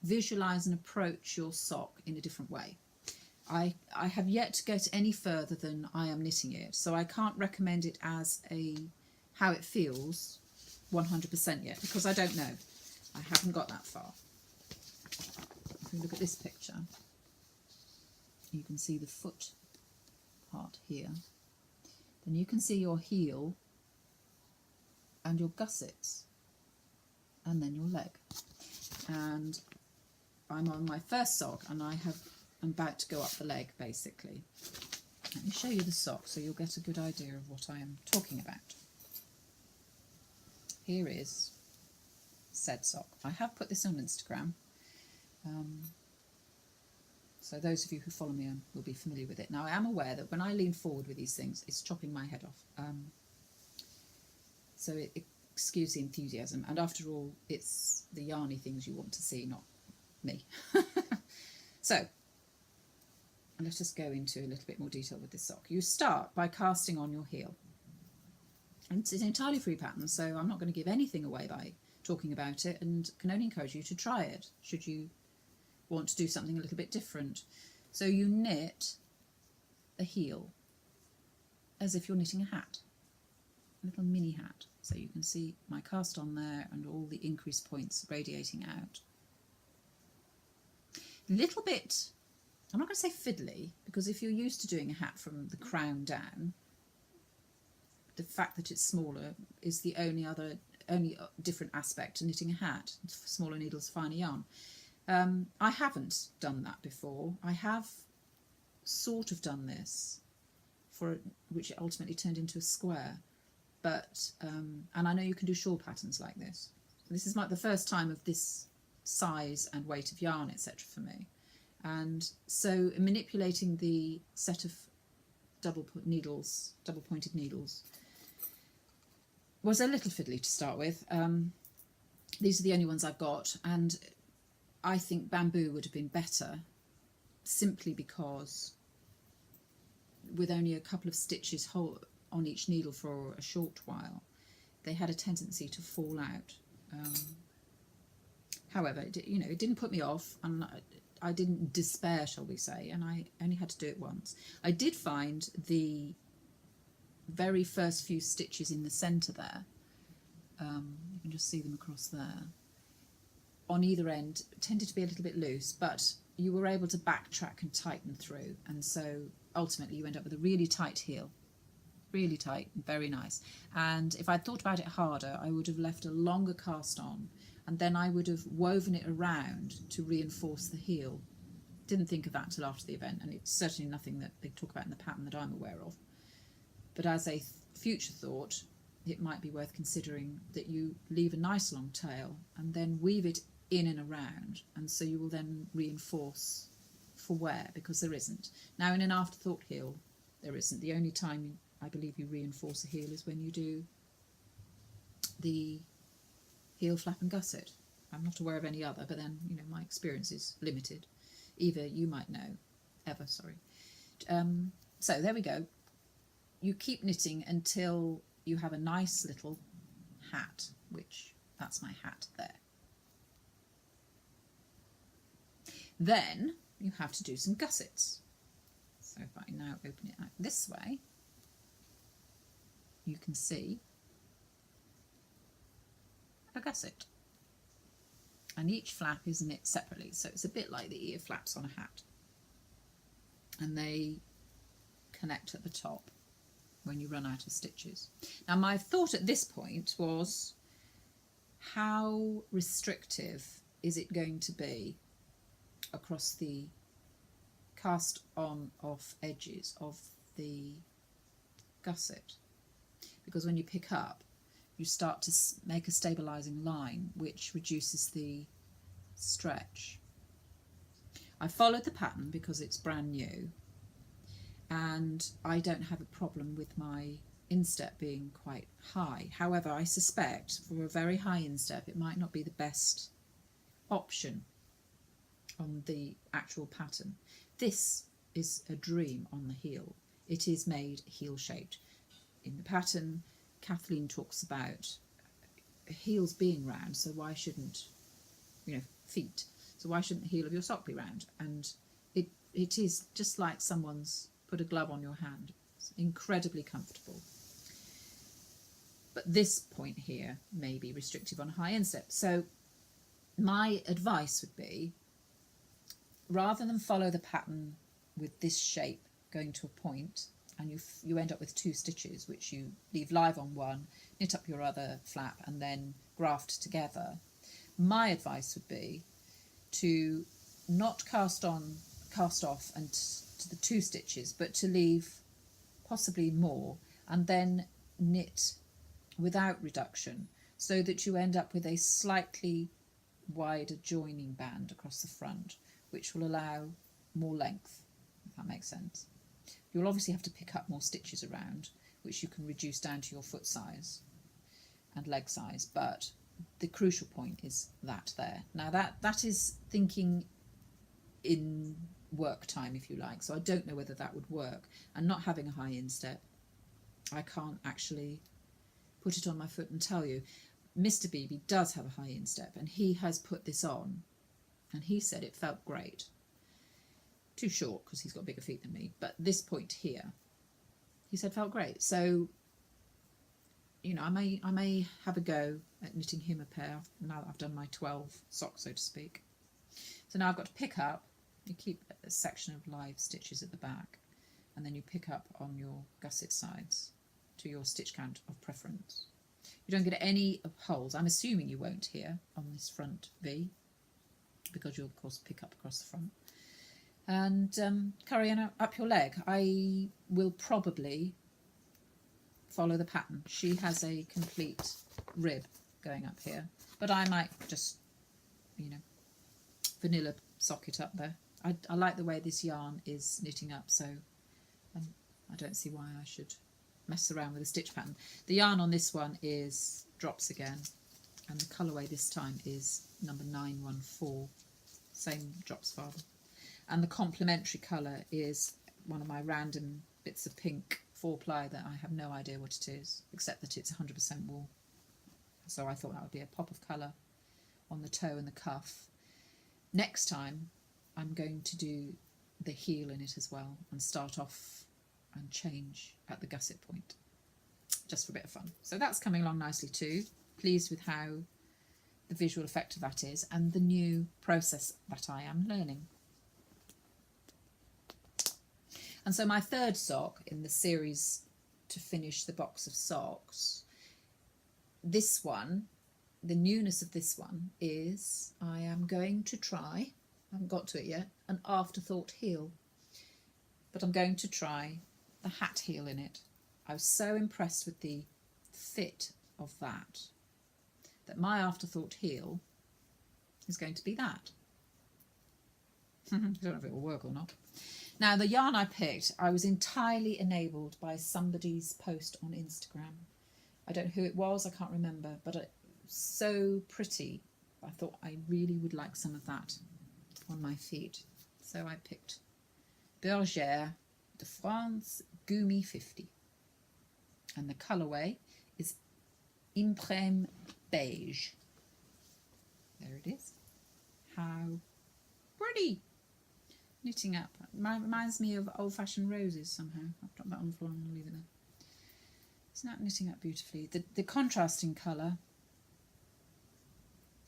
visualise and approach your sock in a different way. I have yet to get any further than I am knitting it, so I can't recommend it as how it feels 100% yet, because I don't know. I haven't got that far. If you look at this picture, you can see the foot part here. Then you can see your heel and your gussets, and then your leg. And I'm on my first sock, and I'm about to go up the leg, basically. Let me show you the sock so you'll get a good idea of what I am talking about. Here is said sock. I have put this on Instagram, so those of you who follow me will be familiar with it. Now, I am aware that when I lean forward with these things, it's chopping my head off. So excuse the enthusiasm, and after all, it's the yarny things you want to see, not me. So And let us go into a little bit more detail with this sock. You start by casting on your heel. And it's an entirely free pattern, so I'm not going to give anything away by talking about it, and can only encourage you to try it should you want to do something a little bit different. So you knit the heel as if you're knitting a hat, a little mini hat. So you can see my cast on there and all the increase points radiating out. A little bit, I'm not going to say fiddly, because if you're used to doing a hat from the crown down, the fact that it's smaller is the only different aspect to knitting a hat. Smaller needles, finer yarn. I haven't done that before. I have sort of done this, which ultimately turned into a square. But and I know you can do shawl patterns like this. This is the first time of this size and weight of yarn, etc. for me. And so manipulating the set of double-pointed needles was a little fiddly to start with. These are the only ones I've got, and I think bamboo would have been better, simply because with only a couple of stitches on each needle for a short while, they had a tendency to fall out. However, it didn't put me off, and I didn't despair, shall we say, and I only had to do it once. I did find the very first few stitches in the centre there, you can just see them across there, on either end tended to be a little bit loose, but you were able to backtrack and tighten through, and so ultimately you end up with a really tight heel. Really tight and very nice. And if I'd thought about it harder, I would have left a longer cast on, and then I would have woven it around to reinforce the heel. Didn't think of that till after the event, and it's certainly nothing that they talk about in the pattern that I'm aware of. But as a future thought, it might be worth considering that you leave a nice long tail and then weave it in and around, and so you will then reinforce for wear, because there isn't. Now in an afterthought heel, there isn't. The only time I believe you reinforce a heel is when you do the heel flap and gusset. I'm not aware of any other, but then my experience is limited. Eva, you might know. Eva, sorry. So there we go. You keep knitting until you have a nice little hat, which that's my hat there. Then you have to do some gussets. So if I now open it out this way, you can see a gusset. And each flap is knit separately, so it's a bit like the ear flaps on a hat. And they connect at the top when you run out of stitches. Now my thought at this point was, how restrictive is it going to be across the cast on off edges of the gusset? Because when you pick up, you start to make a stabilising line which reduces the stretch. I followed the pattern because it's brand new, and I don't have a problem with my instep being quite high. However, I suspect for a very high instep it might not be the best option on the actual pattern. This is a dream on the heel. It is made heel shaped. In the pattern, Kathleen talks about heels being round, so why shouldn't, feet, so why shouldn't the heel of your sock be round? And it is just like someone's put a glove on your hand. It's incredibly comfortable. But this point here may be restrictive on high instep. So my advice would be, rather than follow the pattern with this shape going to a point, and you end up with 2 stitches which you leave live on one, knit up your other flap and then graft together, my advice would be to not cast off and to the 2 stitches, but to leave possibly more and then knit without reduction, so that you end up with a slightly wider joining band across the front, which will allow more length, if that makes sense. You'll obviously have to pick up more stitches around, which you can reduce down to your foot size and leg size, but the crucial point is that there. Now that is thinking in work time, if you like. So I don't know whether that would work. And not having a high instep, I can't actually put it on my foot and tell you. Mr. Beebe does have a high instep, and he has put this on, and he said it felt great. Too short because he's got bigger feet than me, but this point here, he said felt great. So, you know, I may have a go at knitting him a pair now that I've done my 12 socks, so to speak. So now I've got to pick up. You keep a section of live stitches at the back, and then you pick up on your gusset sides to your stitch count of preference. You don't get any holes. I'm assuming you won't here on this front V, because you'll of course pick up across the front. And carry on up your leg. I will probably follow the pattern. She has a complete rib going up here, but I might just, you know, vanilla sock it up there. I like the way this yarn is knitting up, so I don't see why I should mess around with the stitch pattern. The yarn on this one is drops again, and the colourway this time is number 914, same drops father. And the complementary colour is one of my random bits of pink 4-ply that I have no idea what it is, except that it's 100% wool. So I thought that would be a pop of colour on the toe and the cuff. Next time I'm going to do the heel in it as well, and start off and change at the gusset point, just for a bit of fun. So that's coming along nicely too. Pleased with how the visual effect of that is, and the new process that I am learning. And so my third sock in the series to finish the box of socks, this one, the newness of this one is I am going to try, I haven't got to it yet, an afterthought heel. But I'm going to try the hat heel in it. I was so impressed with the fit of that my afterthought heel is going to be that. I don't know if it will work or not. Now, the yarn I picked, I was entirely enabled by somebody's post on Instagram. I don't know who it was, I can't remember, but it was so pretty. I thought I really would like some of that on my feet. So I picked Bergère de France Gumi 50. And the colourway is Imprème Beige. There it is. How pretty! Knitting up. Reminds me of old-fashioned roses somehow. I've dropped that on the floor and I'll leave it there. It's not knitting up beautifully. The contrasting colour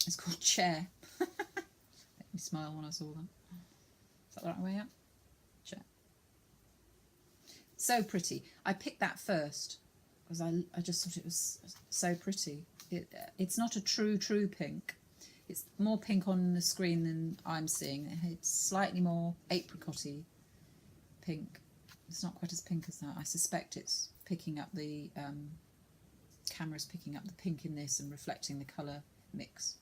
is called Chair. Made me smile when I saw that. Is that the right way up? Chair. So pretty. I picked that first because I just thought it was so pretty. It's not a true pink. It's more pink on the screen than I'm seeing. It's slightly more apricot-y pink. It's not quite as pink as that. I suspect it's picking up the camera's picking up the pink in this and reflecting the colour mix.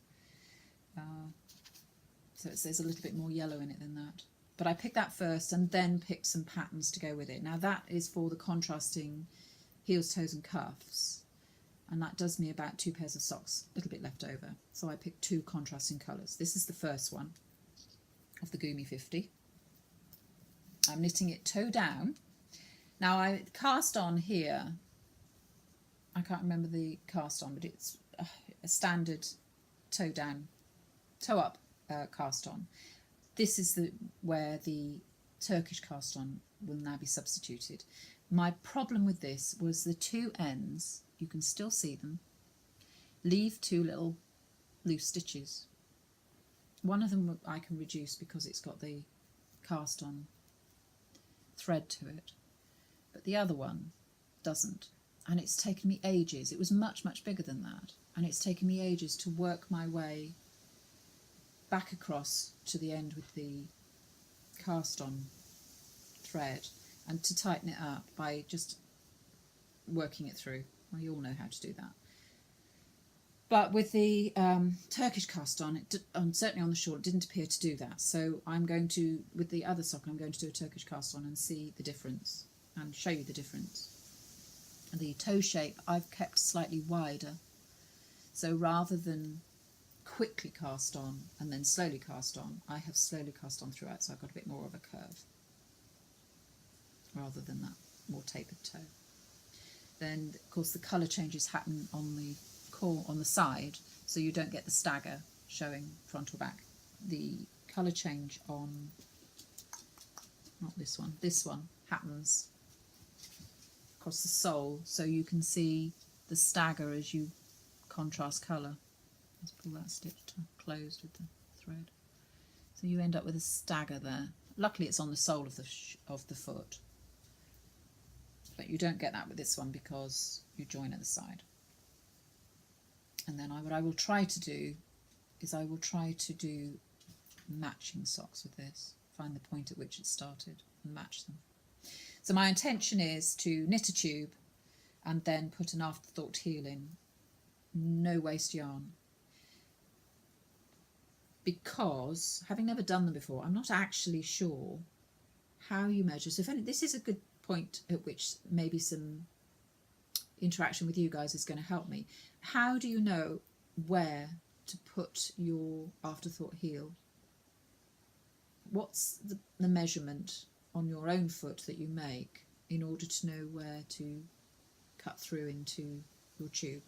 So there's a little bit more yellow in it than that. But I picked that first and then picked some patterns to go with it. Now that is for the contrasting heels, toes and cuffs. And that does me about 2 pairs of socks, a little bit left over. So I picked 2 contrasting colours. This is the first one of the Gumi 50. I'm knitting it toe down. Now I cast on here, I can't remember the cast on, but it's a standard toe down, toe up cast on. This is where the Turkish cast on will now be substituted. My problem with this was the 2 ends, you can still see them, leave 2 little loose stitches. One of them I can reduce because it's got the cast on thread to it, but the other one doesn't, and it's taken me ages. It was much bigger than that, and it's taken me ages to work my way back across to the end with the cast on thread and to tighten it up by just working it through. Well, you all know how to do that. But with the Turkish cast on, certainly on the shawl, it didn't appear to do that. So I'm going to, with the other sock, I'm going to do a Turkish cast on and see the difference and show you the difference. And the toe shape I've kept slightly wider. So rather than quickly cast on and then slowly cast on. I have slowly cast on throughout, so I've got a bit more of a curve rather than that more tapered toe. Then, of course, the colour changes happen on the core, on the side, so you don't get the stagger showing front or back. The colour change on, not this one happens across the sole, so you can see the stagger as you contrast colour. Let's pull that stitch closed with the thread. So you end up with a stagger there. Luckily it's on the sole of the foot, but you don't get that with this one because you join at the side. And then what I will try to do is I will try to do matching socks with this, find the point at which it started and match them. So my intention is to knit a tube and then put an afterthought heel in, no waste yarn, because having never done them before, I'm not actually sure how you measure. So if any, this is a good point at which maybe some interaction with you guys is going to help me. How do you know where to put your afterthought heel? What's the measurement on your own foot that you make in order to know where to cut through into your tube?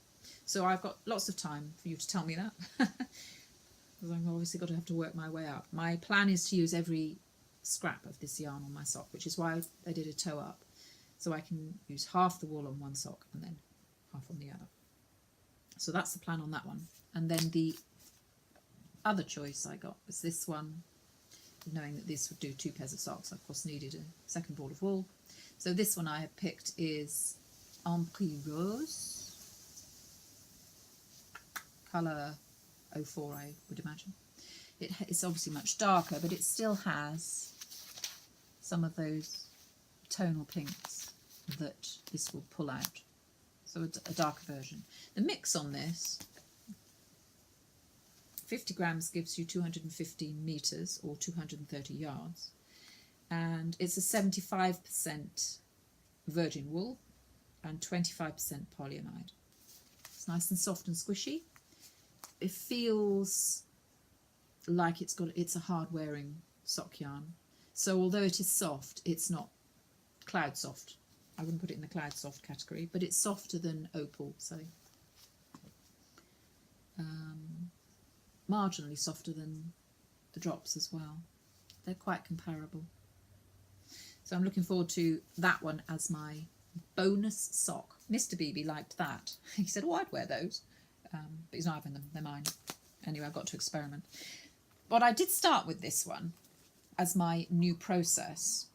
So I've got lots of time for you to tell me that, because I've obviously got to have to work my way out. My plan is to use every scrap of this yarn on my sock, which is why I did a toe up, so I can use half the wool on one sock and then half on the other. So that's the plan on that one. And then the other choice I got was this one, knowing that this would do 2 pairs of socks. I of course needed a second ball of wool. So this one I have picked is Ampri Rose, colour 04 I would imagine. It's obviously much darker, but it still has some of those tonal pinks that this will pull out. So a darker version. The mix on this, 50 grams gives you 215 metres or 230 yards, and it's a 75% virgin wool and 25% polyamide. It's nice and soft and squishy. It feels like it's a hard wearing sock yarn, so although it is soft, it's not cloud soft. I wouldn't put it in the cloud soft category, but it's softer than opal, so marginally softer than the drops as well. They're quite comparable. So I'm looking forward to that one as my bonus sock. Mr. Beebe liked that. He said, oh, I'd wear those, but he's not having them, they're mine. Anyway, I've got to experiment. But I did start with this one as my new process,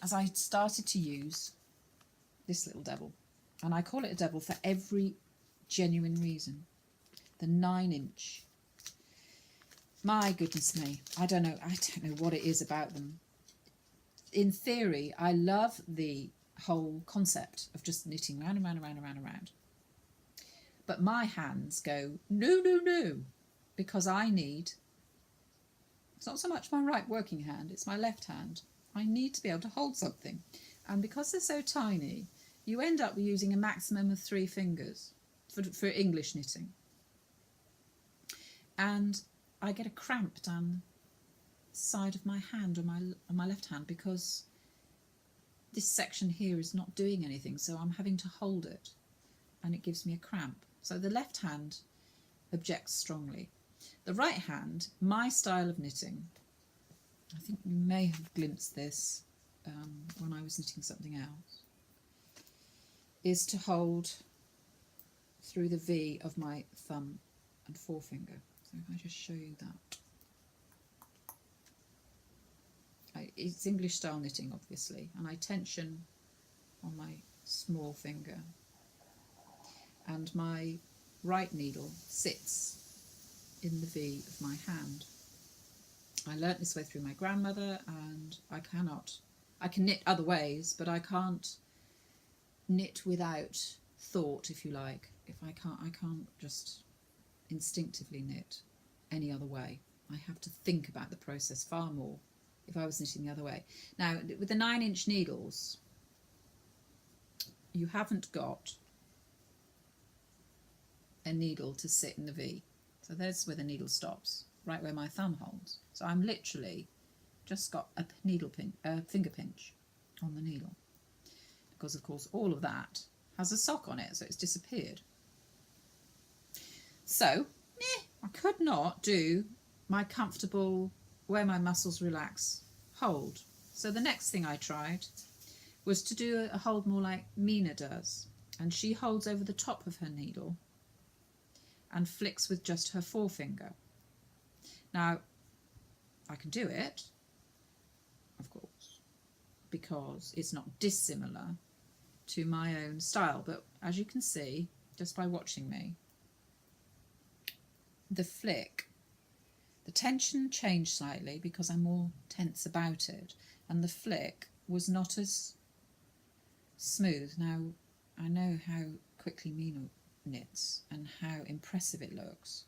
as I started to use this little devil. And I call it a devil for every genuine reason. The 9-inch. My goodness me, I don't know what it is about them. In theory, I love the whole concept of just knitting round and round and round and round and round. But my hands go, no, no, no, because I need, it's not so much my right working hand, it's my left hand. I need to be able to hold something. And because they're so tiny, you end up using a maximum of 3 fingers for English knitting. And I get a cramp down the side of my hand, on my left hand, because this section here is not doing anything, so I'm having to hold it and it gives me a cramp. So the left hand objects strongly. The right hand, my style of knitting, I think you may have glimpsed this when I was knitting something else, is to hold through the V of my thumb and forefinger. So if I just show you that. It's English style knitting, obviously, and I tension on my small finger, and my right needle sits in the V of my hand. I learnt this way through my grandmother, and I can knit other ways, but I can't knit without thought, if you like. I can't just instinctively knit any other way. I have to think about the process far more if I was knitting the other way. Now, with the 9-inch needles, you haven't got a needle to sit in the V. So there's where the needle stops, right where my thumb holds. So I'm literally just got a finger pinch on the needle, because of course all of that has a sock on it, so it's disappeared. So I could not do my comfortable, where my muscles relax, hold. So the next thing I tried was to do a hold more like Mina does, and she holds over the top of her needle and flicks with just her forefinger. Now I can do it, of course, because it's not dissimilar to my own style, but as you can see just by watching me, the flick, the tension changed slightly because I'm more tense about it, and the flick was not as smooth. Now I know how quickly Mina knits and how impressive it looks,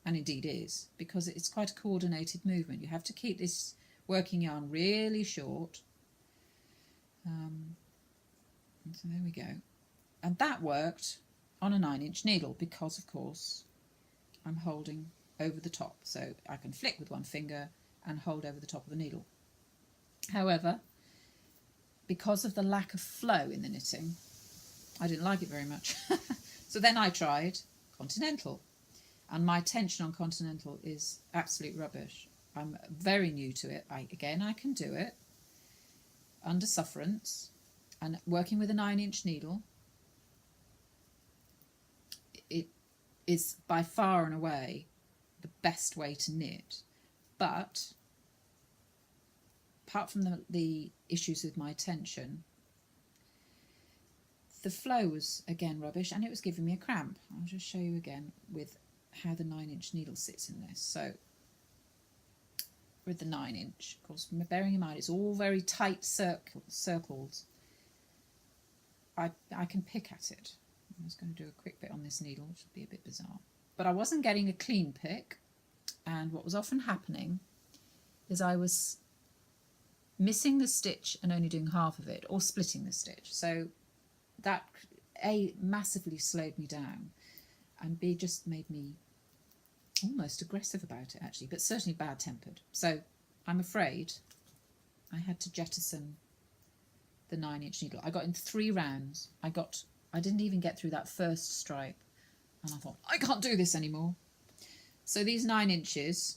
and indeed is, because it's quite a coordinated movement. You have to keep this working yarn really short. So there we go, and that worked on a 9-inch needle because of course I'm holding over the top, so I can flick with one finger and hold over the top of the needle. However, because of the lack of flow in the knitting, I didn't like it very much. So then I tried continental, and my tension on continental is absolute rubbish. I'm very new to it. I can do it under sufferance, and working with a 9-inch needle, it is by far and away the best way to knit. But apart from the issues with my tension, the flow was again rubbish, and it was giving me a cramp. I'll just show you again with how the 9-inch needle sits in this. So with the 9-inch, of course, bearing in mind it's all very tight circles, I can pick at it. I'm just going to do a quick bit on this needle, which will be a bit bizarre. But I wasn't getting a clean pick, and what was often happening is I was missing the stitch and only doing half of it, or splitting the stitch. So that A, massively slowed me down, and B, just made me almost aggressive about it actually, but certainly bad-tempered. So I'm afraid I had to jettison the 9-inch needle. I got in 3 rounds. I didn't even get through that first stripe, and I thought, I can't do this anymore. So these 9 inches,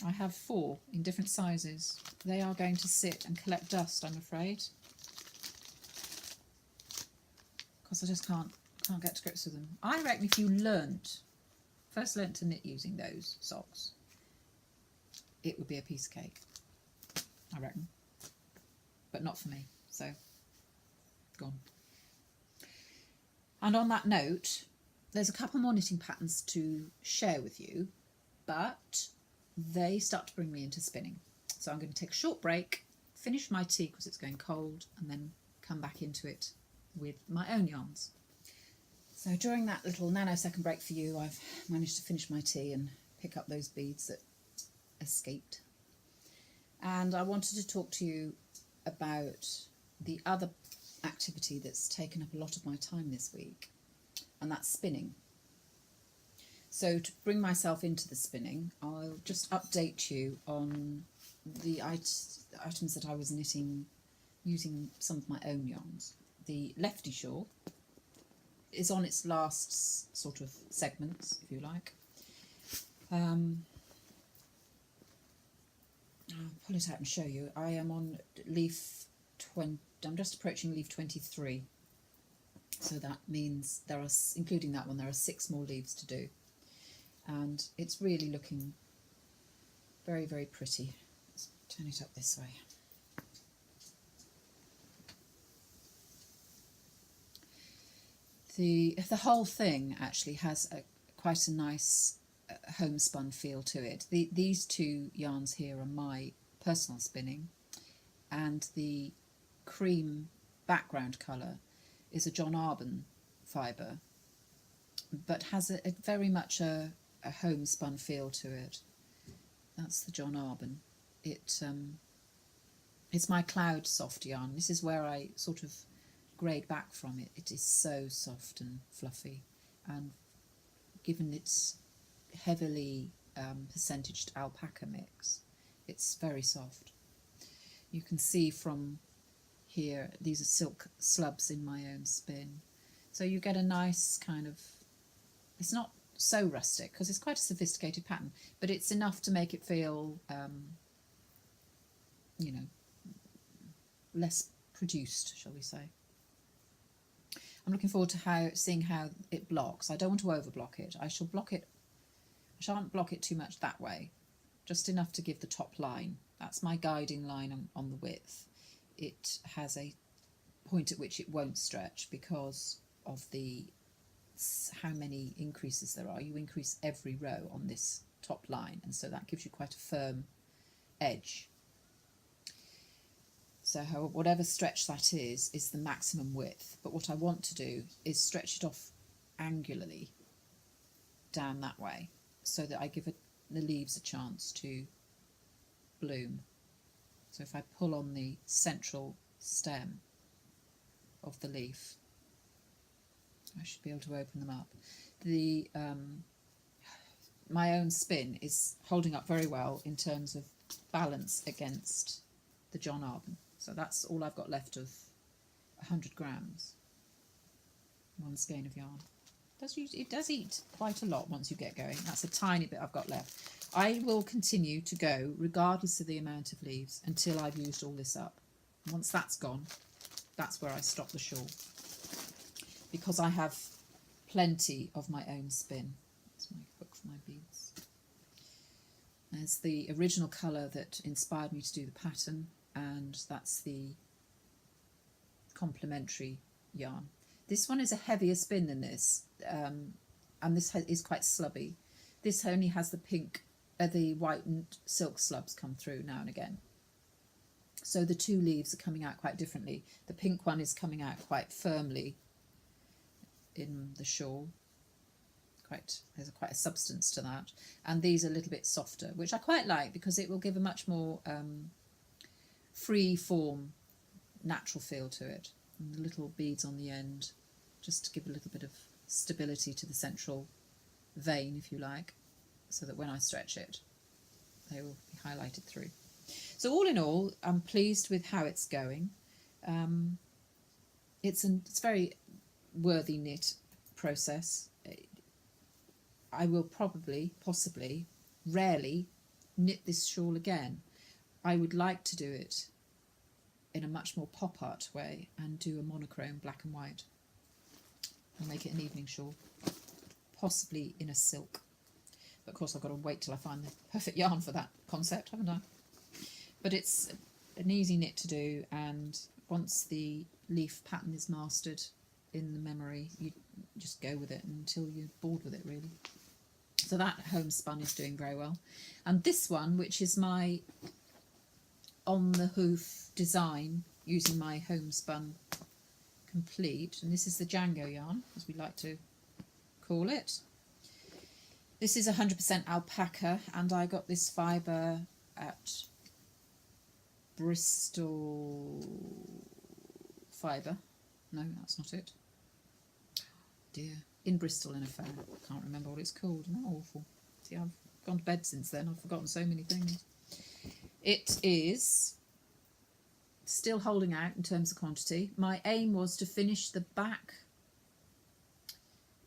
I have 4 in different sizes. They are going to sit and collect dust, I'm afraid, because I just can't get to grips with them. I reckon if you first learnt to knit using those socks, it would be a piece of cake, I reckon. But not for me, so gone. And on that note, there's a couple more knitting patterns to share with you, but they start to bring me into spinning. So I'm going to take a short break, finish my tea because it's going cold, and then come back into it with my own yarns. So during that little nanosecond break for you, I've managed to finish my tea and pick up those beads that escaped. And I wanted to talk to you about the other activity that's taken up a lot of my time this week, and that's spinning. So to bring myself into the spinning, I'll just update you on the items that I was knitting using some of my own yarns. The Lefty shawl is on its last sort of segments, if you like. I'll pull it out and show you. I am on leaf 20. I'm just approaching leaf 23. So that means there are, including that one, there are 6 more leaves to do. And it's really looking very, very pretty. Let's turn it up this way. The whole thing actually has quite a nice homespun feel to it. These 2 yarns here are my personal spinning, and the cream background colour is a John Arbon fibre, but has a very much a homespun feel to it. That's the John Arbon. It's my cloud soft yarn. This is where I sort of grade back from it. It is so soft and fluffy, and given its heavily percentaged alpaca mix. It's very soft. You can see from here, these are silk slubs in my own spin. So you get a nice kind of, it's not so rustic because it's quite a sophisticated pattern, but it's enough to make it feel, you know, less produced, shall we say. I'm looking forward to seeing how it blocks. I don't want to overblock it. I shan't block it too much that way, just enough to give the top line. That's my guiding line on the width. It has a point at which it won't stretch because of how many increases there are. You increase every row on this top line, and so that gives you quite a firm edge. So whatever stretch that is the maximum width. But what I want to do is stretch it off angularly down that way so that I give the leaves a chance to bloom. So if I pull on the central stem of the leaf, I should be able to open them up. My own spin is holding up very well in terms of balance against the John Arden. So that's all I've got left of 100 grams. One skein of yarn. It does eat quite a lot once you get going. That's a tiny bit I've got left. I will continue to go regardless of the amount of leaves until I've used all this up. Once that's gone, that's where I stop the shawl, because I have plenty of my own spin. That's my hook for my beads. There's the original colour that inspired me to do the pattern, and that's the complementary yarn. This one is a heavier spin than this, and this is quite slubby. This only has the pink, the white and silk slubs come through now and again. So the two leaves are coming out quite differently. The pink one is coming out quite firmly in the shawl. There's quite a substance to that. And these are a little bit softer, which I quite like because it will give a much more free form, natural feel to it. And the little beads on the end, just to give a little bit of stability to the central vein, if you like, so that when I stretch it, they will be highlighted through. So all in all, I'm pleased with how it's going. It's a very worthy knit process. I will possibly, rarely knit this shawl again. I would like to do it in a much more pop art way and do a monochrome black and white and make it an evening shawl, possibly in a silk. But of course I've got to wait till I find the perfect yarn for that concept, haven't I? But it's an easy knit to do, and once the leaf pattern is mastered in the memory, you just go with it until you're bored with it, really. So that homespun is doing very well. And this one, which is my on the hoof design using my homespun complete, and this is the Django yarn, as we like to call it. This is 100% alpaca, and I got this fibre at Bristol Fibre. No, that's not it. Dear. In Bristol in a fair. I can't remember what it's called. Isn't that awful? See, I've gone to bed since then. I've forgotten so many things. It is still holding out in terms of quantity. My aim was to finish the back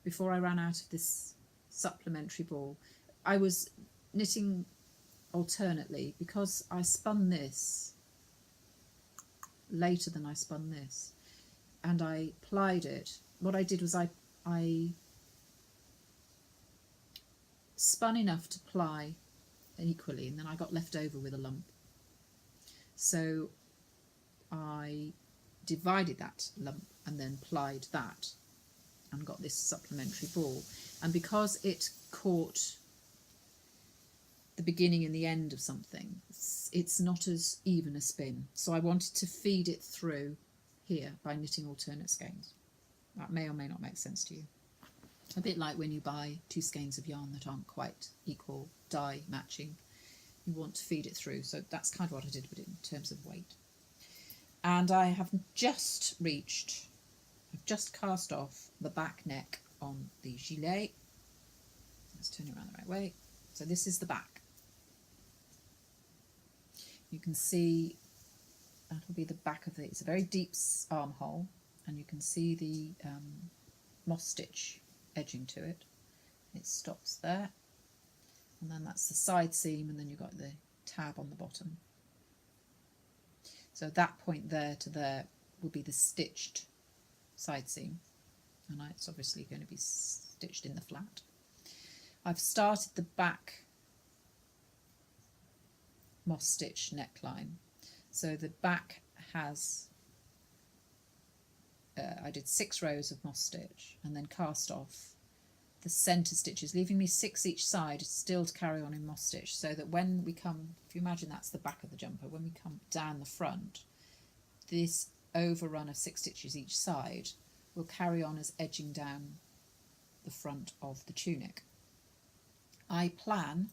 before I ran out of this supplementary ball. I was knitting alternately because I spun this later than I spun this, and I plied it. What I did was I spun enough to ply equally, and then I got left over with a lump. So I divided that lump and then plied that and got this supplementary ball. And because it caught the beginning and the end of something, it's not as even a spin. So I wanted to feed it through here by knitting alternate skeins. That may or may not make sense to you. A bit like when you buy two skeins of yarn that aren't quite equal dye matching. You want to feed it through. So that's kind of what I did with it in terms of weight. And I have just cast off the back neck on the gilet. Let's turn it around the right way. So this is the back. You can see that'll be the back of it. It's a very deep armhole, and you can see the moss stitch edging to it. It stops there, and then that's the side seam, and then you've got the tab on the bottom. So that point there to there will be the stitched side seam, and it's obviously going to be stitched in the flat. I've started the back moss stitch neckline, so the back has I did 6 rows of moss stitch and then cast off the centre stitches, leaving me 6 each side still to carry on in moss stitch, so that when we come, if you imagine that's the back of the jumper, when we come down the front, this overrun of 6 stitches each side will carry on as edging down the front of the tunic. I plan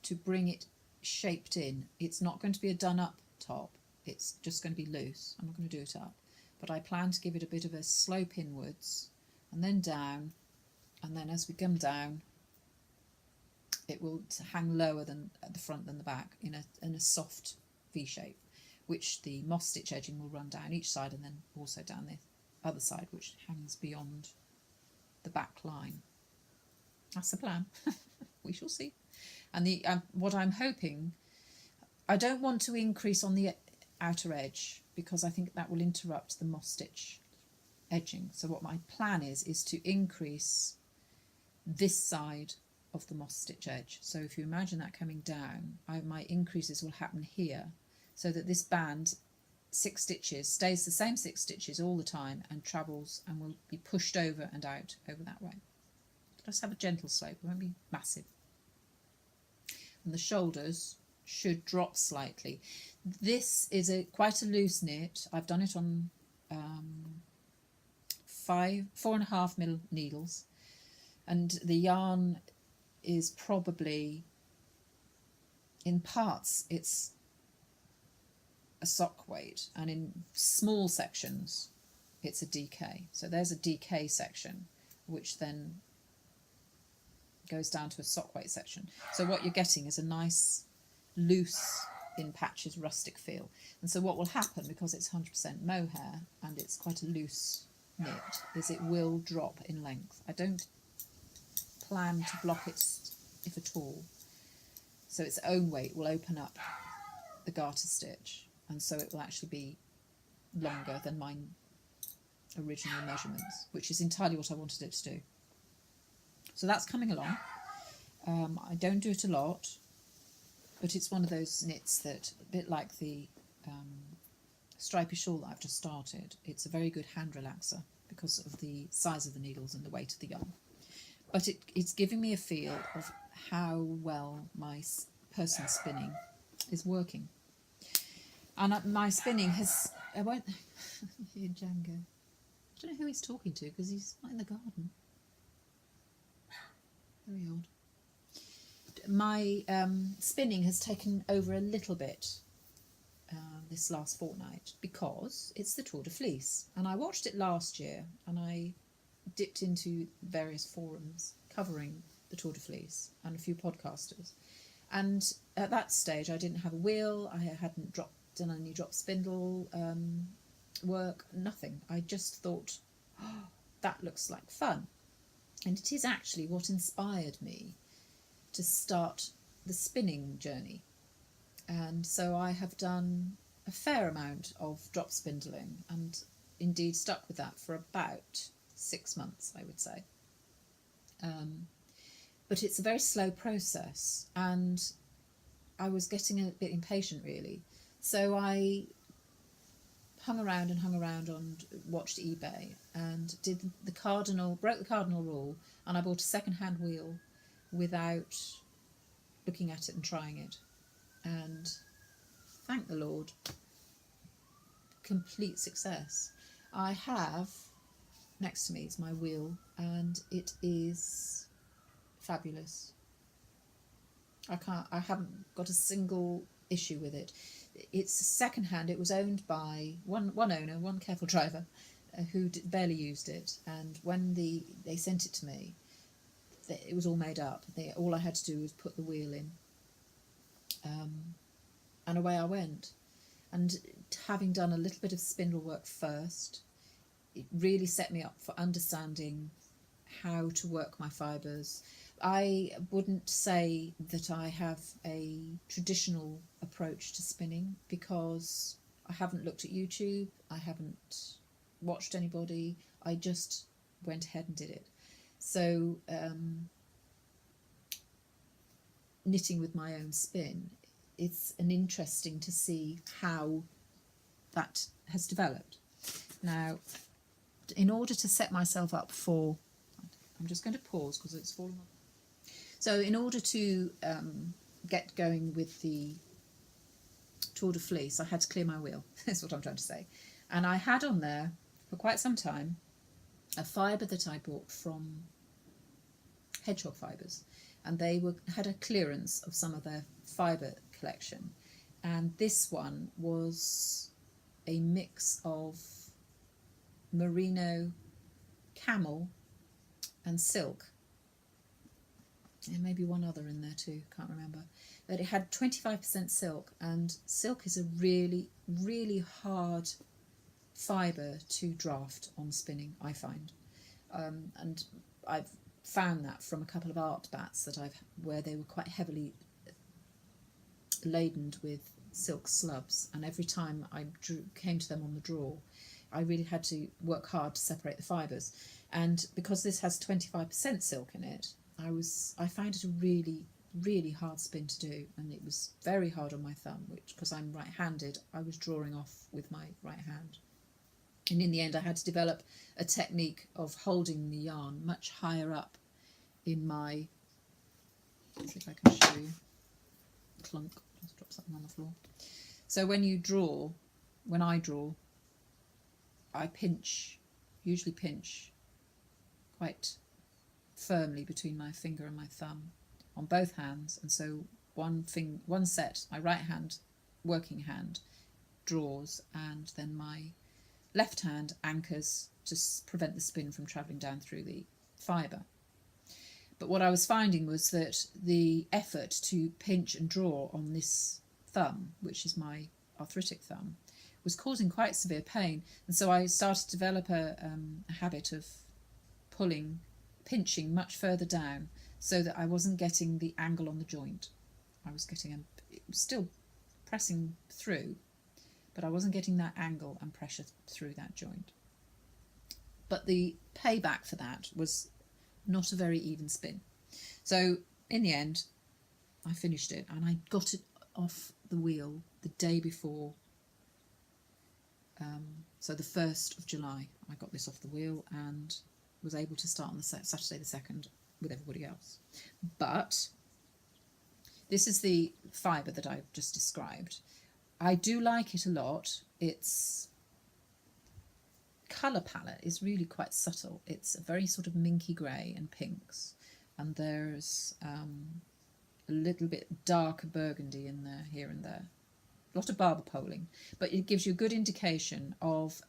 to bring it shaped in. It's not going to be a done up top, it's just going to be loose. I'm not going to do it up, but I plan to give it a bit of a slope inwards and then down, and then as we come down it will hang lower than at the front than the back in a soft V shape, which the moss stitch edging will run down each side and then also down the other side, which hangs beyond the back line. That's the plan. We shall see. And the what I'm hoping, I don't want to increase on the outer edge because I think that will interrupt the moss stitch edging. So what my plan is to increase this side of the moss stitch edge. So if you imagine that coming down, my increases will happen here, so that this band, 6 stitches, stays the same 6 stitches all the time and travels and will be pushed over and out over that way. Just have a gentle slope, it won't be massive. And the shoulders should drop slightly. This is quite a loose knit. I've done it on 4.5mm needles, and the yarn is probably, in parts it's a sock weight, and in small sections it's a DK. So there's a DK section which then goes down to a sock weight section. So what you're getting is a nice loose, in patches, rustic feel. And so what will happen, because it's 100% mohair and it's quite a loose knit, is it will drop in length. I don't plan to block it, if at all, so its own weight will open up the garter stitch, and so it will actually be longer than my original measurements, which is entirely what I wanted it to do. So that's coming along. I don't do it a lot, but it's one of those knits that, a bit like the stripy shawl that I've just started, it's a very good hand relaxer because of the size of the needles and the weight of the yarn. But it's giving me a feel of how well my personal spinning is working. And my spinning has... I won't... Django. I don't know who he's talking to because he's not in the garden. Very odd. My spinning has taken over a little bit this last fortnight because it's the Tour de Fleece, and I watched it last year and I dipped into various forums covering the Tour de Fleece and a few podcasters, and at that stage I didn't have a wheel, I hadn't done any drop spindle work, nothing. I just thought, oh, that looks like fun. And it is actually what inspired me to start the spinning journey. And so I have done a fair amount of drop spindling, and indeed stuck with that for about 6 months, I would say. But it's a very slow process, and I was getting a bit impatient, really. So I hung around and watched eBay and did broke the cardinal rule, and I bought a second-hand wheel without looking at it and trying it. And thank the Lord, complete success. I have, next to me is my wheel, and it is fabulous. I haven't got a single issue with it. It's second-hand. It was owned by one owner, one careful driver, who barely used it, and when they sent it to me, it was all made up. All I had to do was put the wheel in, and away I went. And having done a little bit of spindle work first, it really set me up for understanding how to work my fibres. I wouldn't say that I have a traditional approach to spinning, because I haven't looked at YouTube, I haven't watched anybody, I just went ahead and did it. So knitting with my own spin, it's an interesting to see how that has developed. Now, in order to set myself up for, I'm just going to pause because it's falling off. So in order to get going with the Tour de Fleece, I had to clear my wheel. That's what I'm trying to say. And I had on there for quite some time a fibre that I bought from Hedgehog Fibres, and they had a clearance of some of their fibre collection, and this one was a mix of merino, camel and silk. There may be one other in there too, can't remember. But it had 25% silk, and silk is a really, really hard fibre to draft on spinning, I find. And I've found that from a couple of art bats that where they were quite heavily laden with silk slubs, and every time I came to them on the draw, I really had to work hard to separate the fibres. And because this has 25% silk in it, I find it a really, really hard spin to do, and it was very hard on my thumb, which, because I'm right-handed, I was drawing off with my right hand. And in the end I had to develop a technique of holding the yarn much higher up in my, let's see if I can show you, clunk, just drop something on the floor. So when I draw, I usually pinch quite firmly between my finger and my thumb on both hands, and so one set, my right hand, working hand, draws, and then my left hand anchors to prevent the spin from travelling down through the fibre. But what I was finding was that the effort to pinch and draw on this thumb, which is my arthritic thumb, was causing quite severe pain, and so I started to develop a habit of pinching much further down, so that I wasn't getting the angle on the joint. I was getting it was still pressing through, but I wasn't getting that angle and pressure through that joint. But the payback for that was not a very even spin. So in the end, I finished it, and I got it off the wheel the day before. So the 1st of July, I got this off the wheel and was able to start on the Saturday the 2nd with everybody else. But this is the fibre that I've just described. I do like it a lot. Its colour palette is really quite subtle. It's a very sort of minky grey and pinks, and there's a little bit darker burgundy in there, here and there. A lot of barber poling, but it gives you a good indication of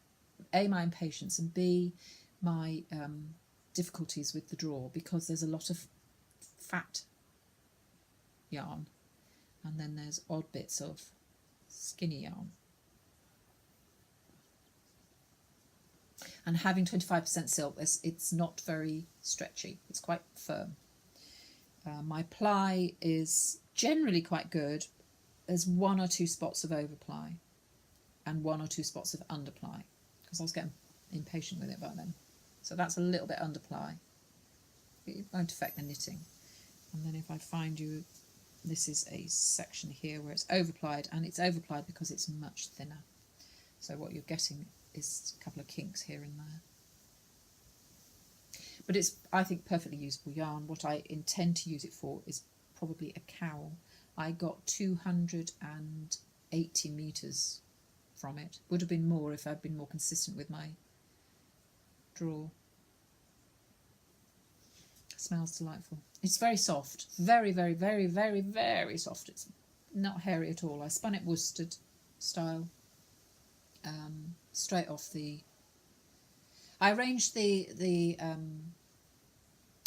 A, my impatience, and B, my difficulties with the draw, because there's a lot of fat yarn, and then there's odd bits of skinny yarn. And having 25% silk, it's not very stretchy, it's quite firm. My ply is generally quite good. There's 1 or 2 spots of overply and 1 or 2 spots of underply, because I was getting impatient with it by then. So that's a little bit underply. It won't affect the knitting. And then if I find you, this is a section here where it's overplied, and it's overplied because it's much thinner. So what you're getting is a couple of kinks here and there. But it's, I think, perfectly usable yarn. What I intend to use it for is probably a cowl. I got 280 metres from it. Would have been more if I'd been more consistent with my draw. It smells delightful. It's very soft. Very, very, very, very, very soft. It's not hairy at all. I spun it worsted style. Straight off the... I arranged the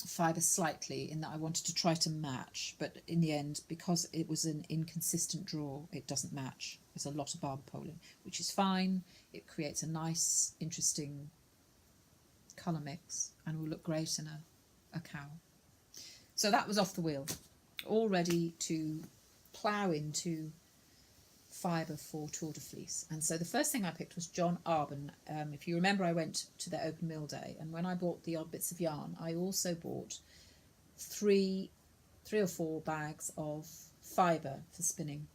fibre slightly in that I wanted to try to match, but in the end, because it was an inconsistent draw, it doesn't match. There's a lot of barber poling, which is fine. It creates a nice, interesting colour mix and will look great in a cowl. So that was off the wheel, all ready to plough into fibre for Tour de Fleece. And so the first thing I picked was John Arbon. If you remember, I went to their open mill day, and when I bought the odd bits of yarn, I also bought three or four bags of fibre for spinning.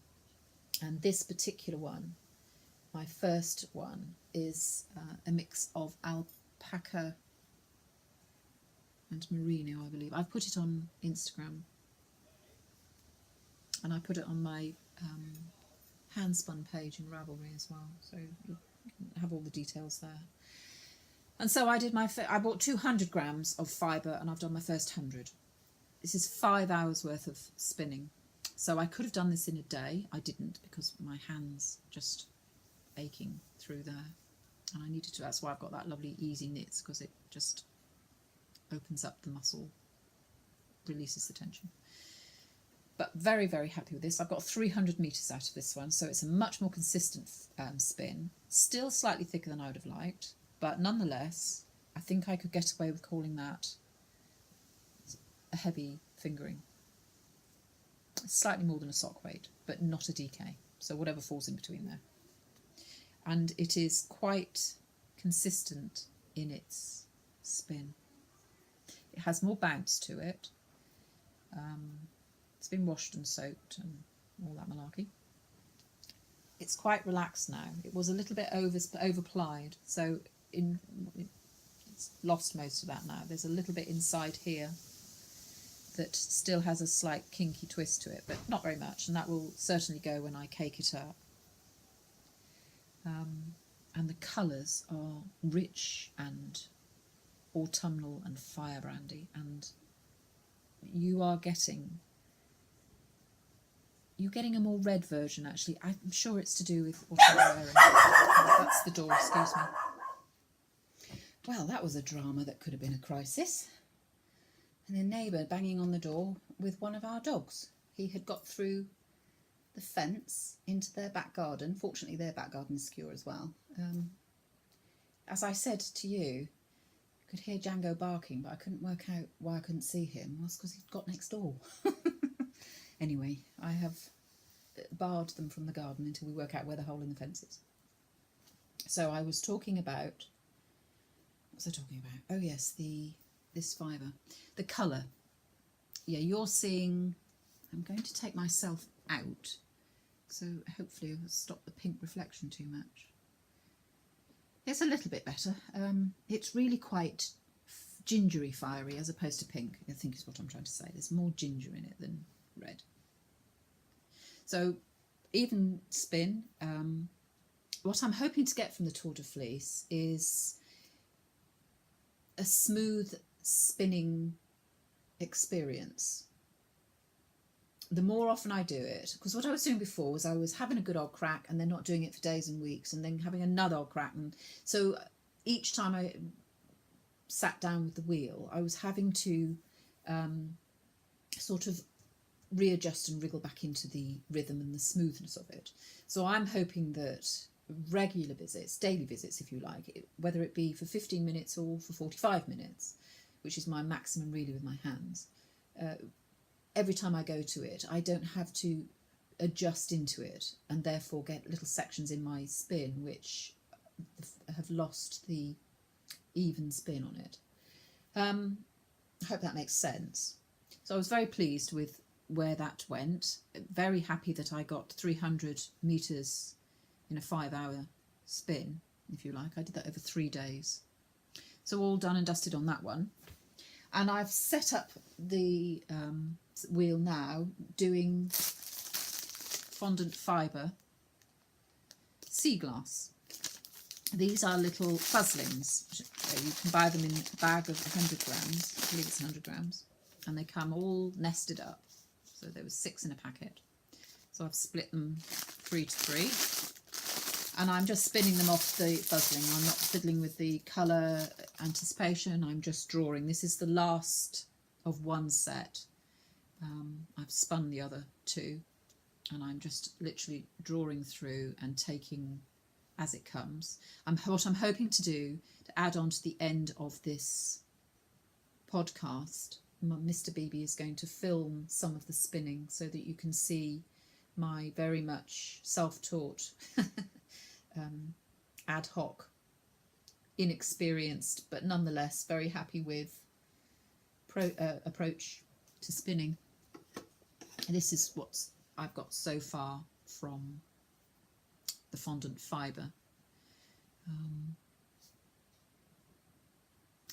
And this particular one, my first one, is a mix of alpaca and merino, I believe. I've put it on Instagram, and I put it on my handspun page in Ravelry as well, so you can have all the details there. And so I did I bought 200 grams of fibre, and I've done my first 100. This is 5 hours worth of spinning. So I could have done this in a day. I didn't, because my hands just aching through there, and I needed to. That's why I've got that lovely easy knits, because it just opens up the muscle, releases the tension. But very, very happy with this. I've got 300 metres out of this one, so it's a much more consistent spin. Still slightly thicker than I would have liked, but nonetheless, I think I could get away with calling that a heavy fingering. It's slightly more than a sock weight, but not a DK, so whatever falls in between there. And it is quite consistent in its spin. It has more bounce to it. It's been washed and soaked and all that malarkey. It's quite relaxed now. It was a little bit over-plied, so it's lost most of that now. There's a little bit inside here that still has a slight kinky twist to it, but not very much, and that will certainly go when I cake it up. And the colours are rich and autumnal and firebrandy, and you're getting a more red version, actually. I'm sure it's to do with what I'm wearing. That's the door, excuse me. Well, that was a drama that could have been a crisis. And the neighbour banging on the door with one of our dogs. He had got through the fence into their back garden. Fortunately, their back garden is secure as well. As I said to you, I could hear Django barking, but I couldn't work out why I couldn't see him. Well, it's because he'd got next door. Anyway, I have barred them from the garden until we work out where the hole in the fence is. So I was talking about... What was I talking about? Oh yes, this fibre. The colour. Yeah, you're seeing... I'm going to take myself out, so hopefully it'll stop the pink reflection too much. It's a little bit better. It's really quite gingery fiery as opposed to pink, I think is what I'm trying to say. There's more ginger in it than red. So even spin. What I'm hoping to get from the Tour de Fleece is a smooth spinning experience. The more often I do it, because what I was doing before was I was having a good old crack and then not doing it for days and weeks, and then having another old crack, and so each time I sat down with the wheel I was having to sort of readjust and wriggle back into the rhythm and the smoothness of it. So I'm hoping that regular visits, daily visits if you like, whether it be for 15 minutes or for 45 minutes, which is my maximum really with my hands, every time I go to it I don't have to adjust into it and therefore get little sections in my spin which have lost the even spin on it. I hope that makes sense. So I was very pleased with where that went. Very happy that I got 300 metres in a 5-hour spin, if you like. I did that over 3 days. So all done and dusted on that one. And I've set up the wheel now doing fondant fibre sea glass. These are little fuzzlings. You can buy them in a bag of 100 grams. I believe it's 100 grams. And they come all nested up. So there was 6 in a packet. So I've split them 3 to 3. And I'm just spinning them off the fuzzling. I'm not fiddling with the colour anticipation. I'm just drawing. This is the last of one set. I've spun the other two, and I'm just literally drawing through and taking as it comes. What I'm hoping to do to add on to the end of this podcast, Mr. BB is going to film some of the spinning so that you can see my very much self-taught, ad hoc, inexperienced, but nonetheless very happy with approach to spinning. This is what I've got so far from the fondant fibre.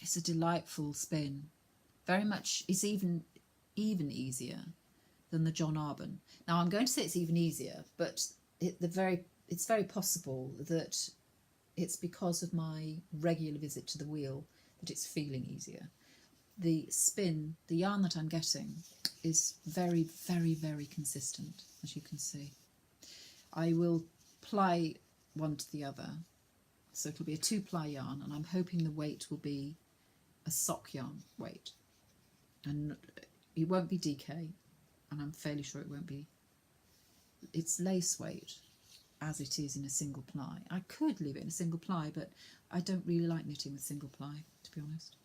It's a delightful spin. Very much, it's even easier than the John Arbon. Now I'm going to say it's even easier, but it's very possible that it's because of my regular visit to the wheel that it's feeling easier. The spin, the yarn that I'm getting is very, very, very consistent, as you can see. I will ply one to the other, so it'll be a 2-ply yarn, and I'm hoping the weight will be a sock yarn weight, and it won't be DK, and I'm fairly sure it won't be. It's lace weight as it is in a single ply. I could leave it in a single ply, but I don't really like knitting with single ply, to be honest.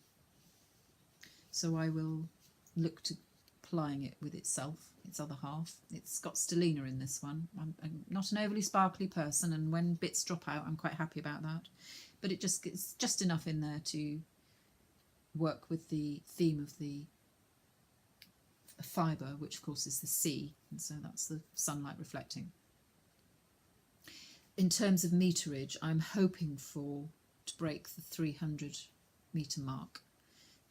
So I will look to plying it with itself, its other half. It's got stellina in this one. I'm not an overly sparkly person, and when bits drop out I'm quite happy about that, but it's just enough in there to work with the theme of the fibre, which of course is the sea, and so that's the sunlight reflecting. In terms of meterage, I'm hoping to break the 300 metre mark.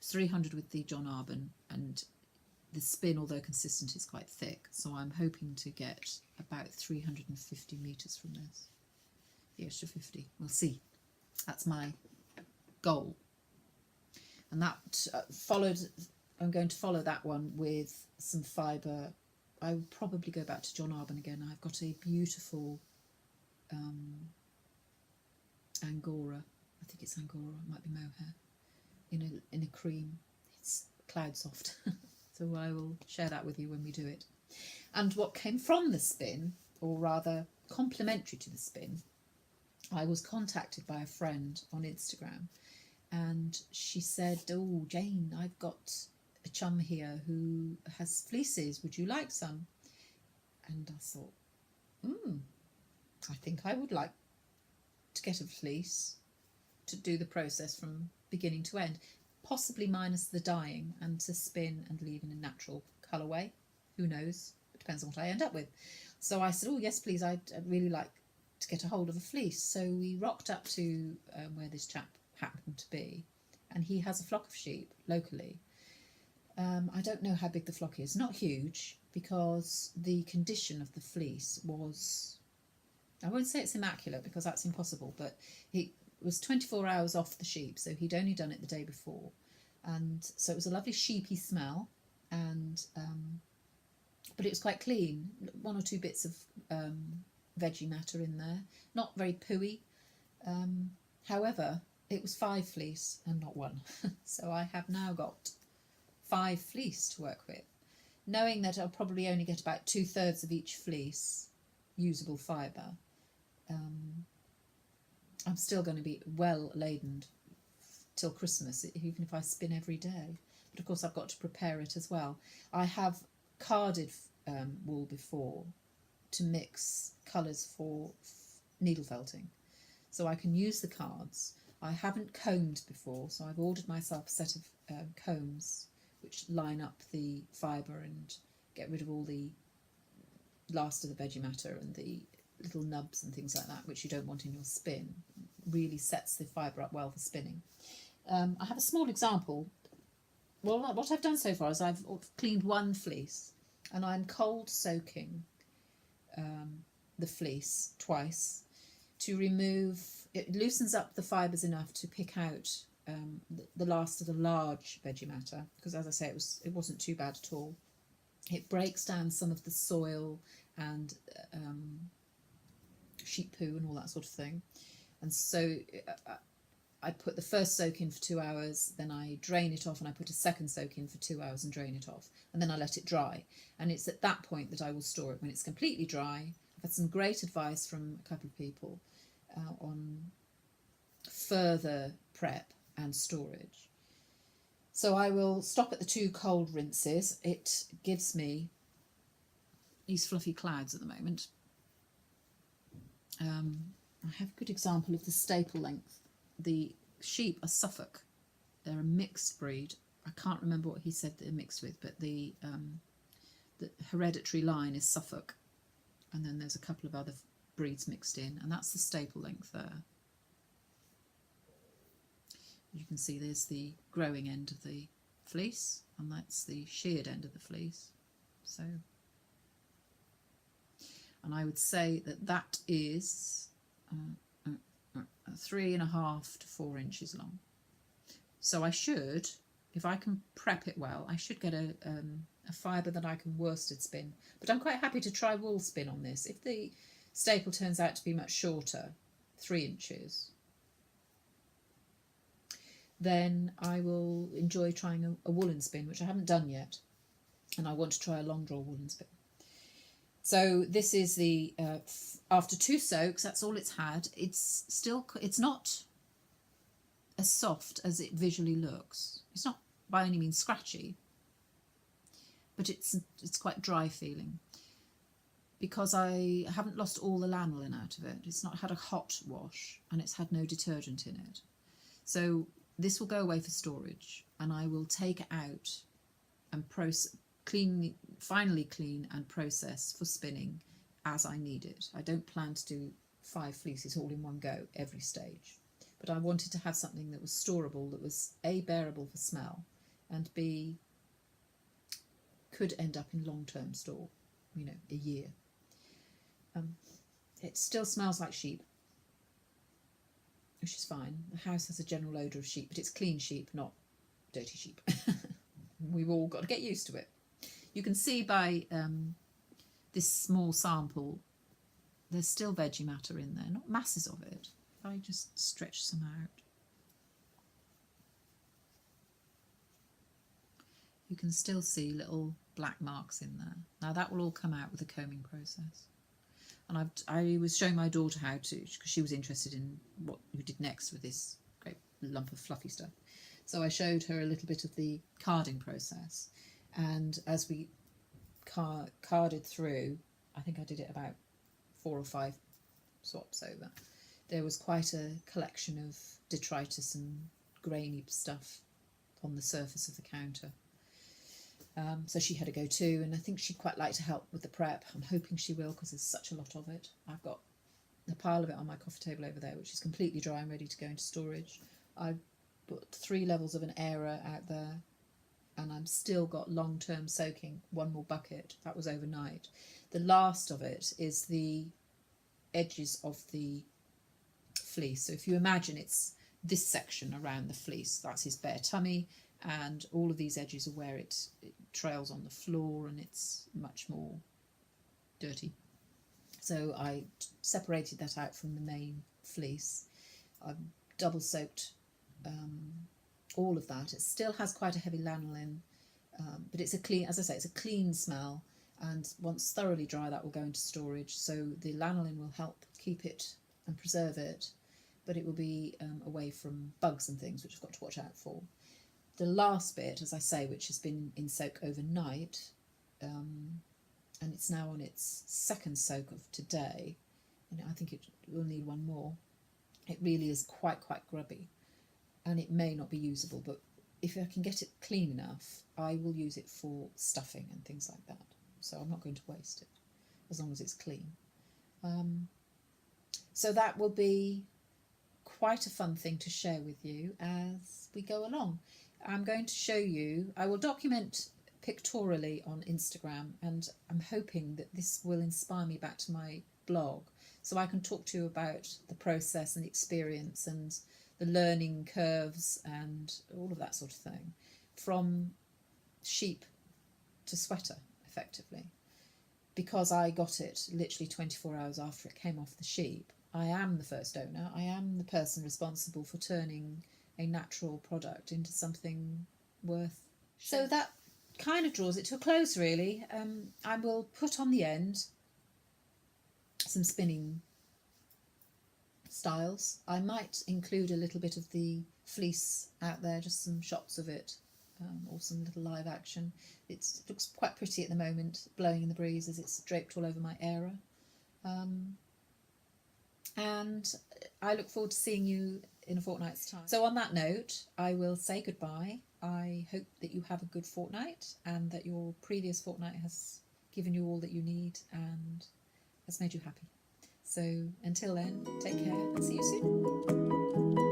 300 with the John Arbon, and the spin, although consistent, is quite thick, so I'm hoping to get about 350 metres from this. The extra 50, we'll see. That's my goal. And that I'm going to follow that one with some fibre. I will probably go back to John Arbon again. I've got a beautiful Angora, I think it's Angora, it might be mohair, in a cream. It's cloud soft. So I will share that with you when we do it. And what came from the spin, or rather complementary to the spin, I was contacted by a friend on Instagram, and she said, "Oh, Jane, I've got a chum here who has fleeces. Would you like some?" And I thought, I think I would like to get a fleece to do the process from beginning to end, possibly minus the dyeing, and to spin and leave in a natural colourway. Who knows? It depends on what I end up with. So I said, "Oh yes, please, I'd really like to get a hold of a fleece." So we rocked up to where this chap happened to be, and he has a flock of sheep locally. I don't know how big the flock is, not huge, because the condition of the fleece was, I won't say it's immaculate because that's impossible, but it was 24 hours off the sheep, so he'd only done it the day before, and so it was a lovely sheepy smell, and but it was quite clean. 1 or 2 bits of veggie matter in there, not very pooey. However, it was 5 fleece and not 1. So I have now got 5 fleece to work with, knowing that I'll probably only get about 2/3 of each fleece usable fibre. I'm still going to be well laden till Christmas, even if I spin every day. But of course I've got to prepare it as well. I have carded wool before to mix colours for needle felting, so I can use the cards. I haven't combed before, so I've ordered myself a set of combs which line up the fibre and get rid of all the last of the veggie matter and the little nubs and things like that, which you don't want in your spin. Really sets the fibre up well for spinning. I have a small example. Well, what I've done so far is I've cleaned 1 fleece, and I'm cold soaking the fleece twice to remove, it loosens up the fibres enough to pick out the last of the large veggie matter, because as I say, it wasn't too bad at all. It breaks down some of the soil and sheep poo and all that sort of thing, and so I put the first soak in for 2 hours, then I drain it off, and I put a second soak in for 2 hours and drain it off, and then I let it dry. And it's at that point that I will store it. When it's completely dry, I've had some great advice from a couple of people on further prep and storage. So I will stop at the 2 cold rinses. It gives me these fluffy clouds at the moment. I have a good example of the staple length. The sheep are Suffolk. They're a mixed breed. I can't remember what he said they're mixed with, but the hereditary line is Suffolk. And then there's a couple of other breeds mixed in, and that's the staple length there. You can see there's the growing end of the fleece, and that's the sheared end of the fleece. So, and I would say that that is 3.5 to 4 inches long. So I should, if I can prep it well, I should get a fibre that I can worsted spin. But I'm quite happy to try wool spin on this. If the staple turns out to be much shorter, 3 inches, then I will enjoy trying a woolen spin, which I haven't done yet. And I want to try a long draw woolen spin. So this is the, after 2 soaks, that's all it's had. It's not as soft as it visually looks. It's not by any means scratchy, but it's quite dry feeling, because I haven't lost all the lanolin out of it. It's not had a hot wash, and it's had no detergent in it. So this will go away for storage, and I will take it out and finally clean and process for spinning as I need it. I don't plan to do 5 fleeces all in one go every stage, but I wanted to have something that was storable, that was A, bearable for smell, and B, could end up in long-term store, you know, a year. It still smells like sheep, which is fine. The house has a general odour of sheep, but it's clean sheep, not dirty sheep. We've all got to get used to it. You can see by this small sample, there's still veggie matter in there, not masses of it. If I just stretch some out, you can still see little black marks in there. Now that will all come out with the combing process. And I was showing my daughter how to, because she was interested in what we did next with this great lump of fluffy stuff. So I showed her a little bit of the carding process. And as we carded through, I think I did it about 4 or 5 swaps over, there was quite a collection of detritus and grainy stuff on the surface of the counter. So she had a go too, and I think she'd quite like to help with the prep. I'm hoping she will, because there's such a lot of it. I've got a pile of it on my coffee table over there, which is completely dry and ready to go into storage. I've put 3 levels of an airer out there, and I've still got long-term soaking, 1 more bucket. That was overnight. The last of it is the edges of the fleece. So if you imagine it's this section around the fleece, that's his bare tummy, and all of these edges are where it trails on the floor, and it's much more dirty. So I separated that out from the main fleece. I've double soaked all of that. It still has quite a heavy lanolin, but it's a clean, as I say, it's a clean smell, and once thoroughly dry that will go into storage. So the lanolin will help keep it and preserve it, but it will be away from bugs and things, which I've got to watch out for. The last bit, as I say, which has been in soak overnight, and it's now on its 2nd soak of today, and I think it will need 1 more. It really is quite grubby, and it may not be usable, but if I can get it clean enough, I will use it for stuffing and things like that. So I'm not going to waste it, as long as it's clean. So that will be quite a fun thing to share with you as we go along. I'm going to show you, I will document pictorially on Instagram, and I'm hoping that this will inspire me back to my blog, so I can talk to you about the process and the experience and the learning curves and all of that sort of thing, from sheep to sweater, effectively. Because I got it literally 24 hours after it came off the sheep, I am the first owner. I am the person responsible for turning a natural product into something worth. So that kind of draws it to a close, really. I will put on the end some spinning styles. I might include a little bit of the fleece out there, just some shots of it, or some little live action. It looks quite pretty at the moment, blowing in the breeze as it's draped all over my Era. And I look forward to seeing you in a fortnight's time. So on that note, I will say goodbye. I hope that you have a good fortnight and that your previous fortnight has given you all that you need and has made you happy. So until then, take care and see you soon.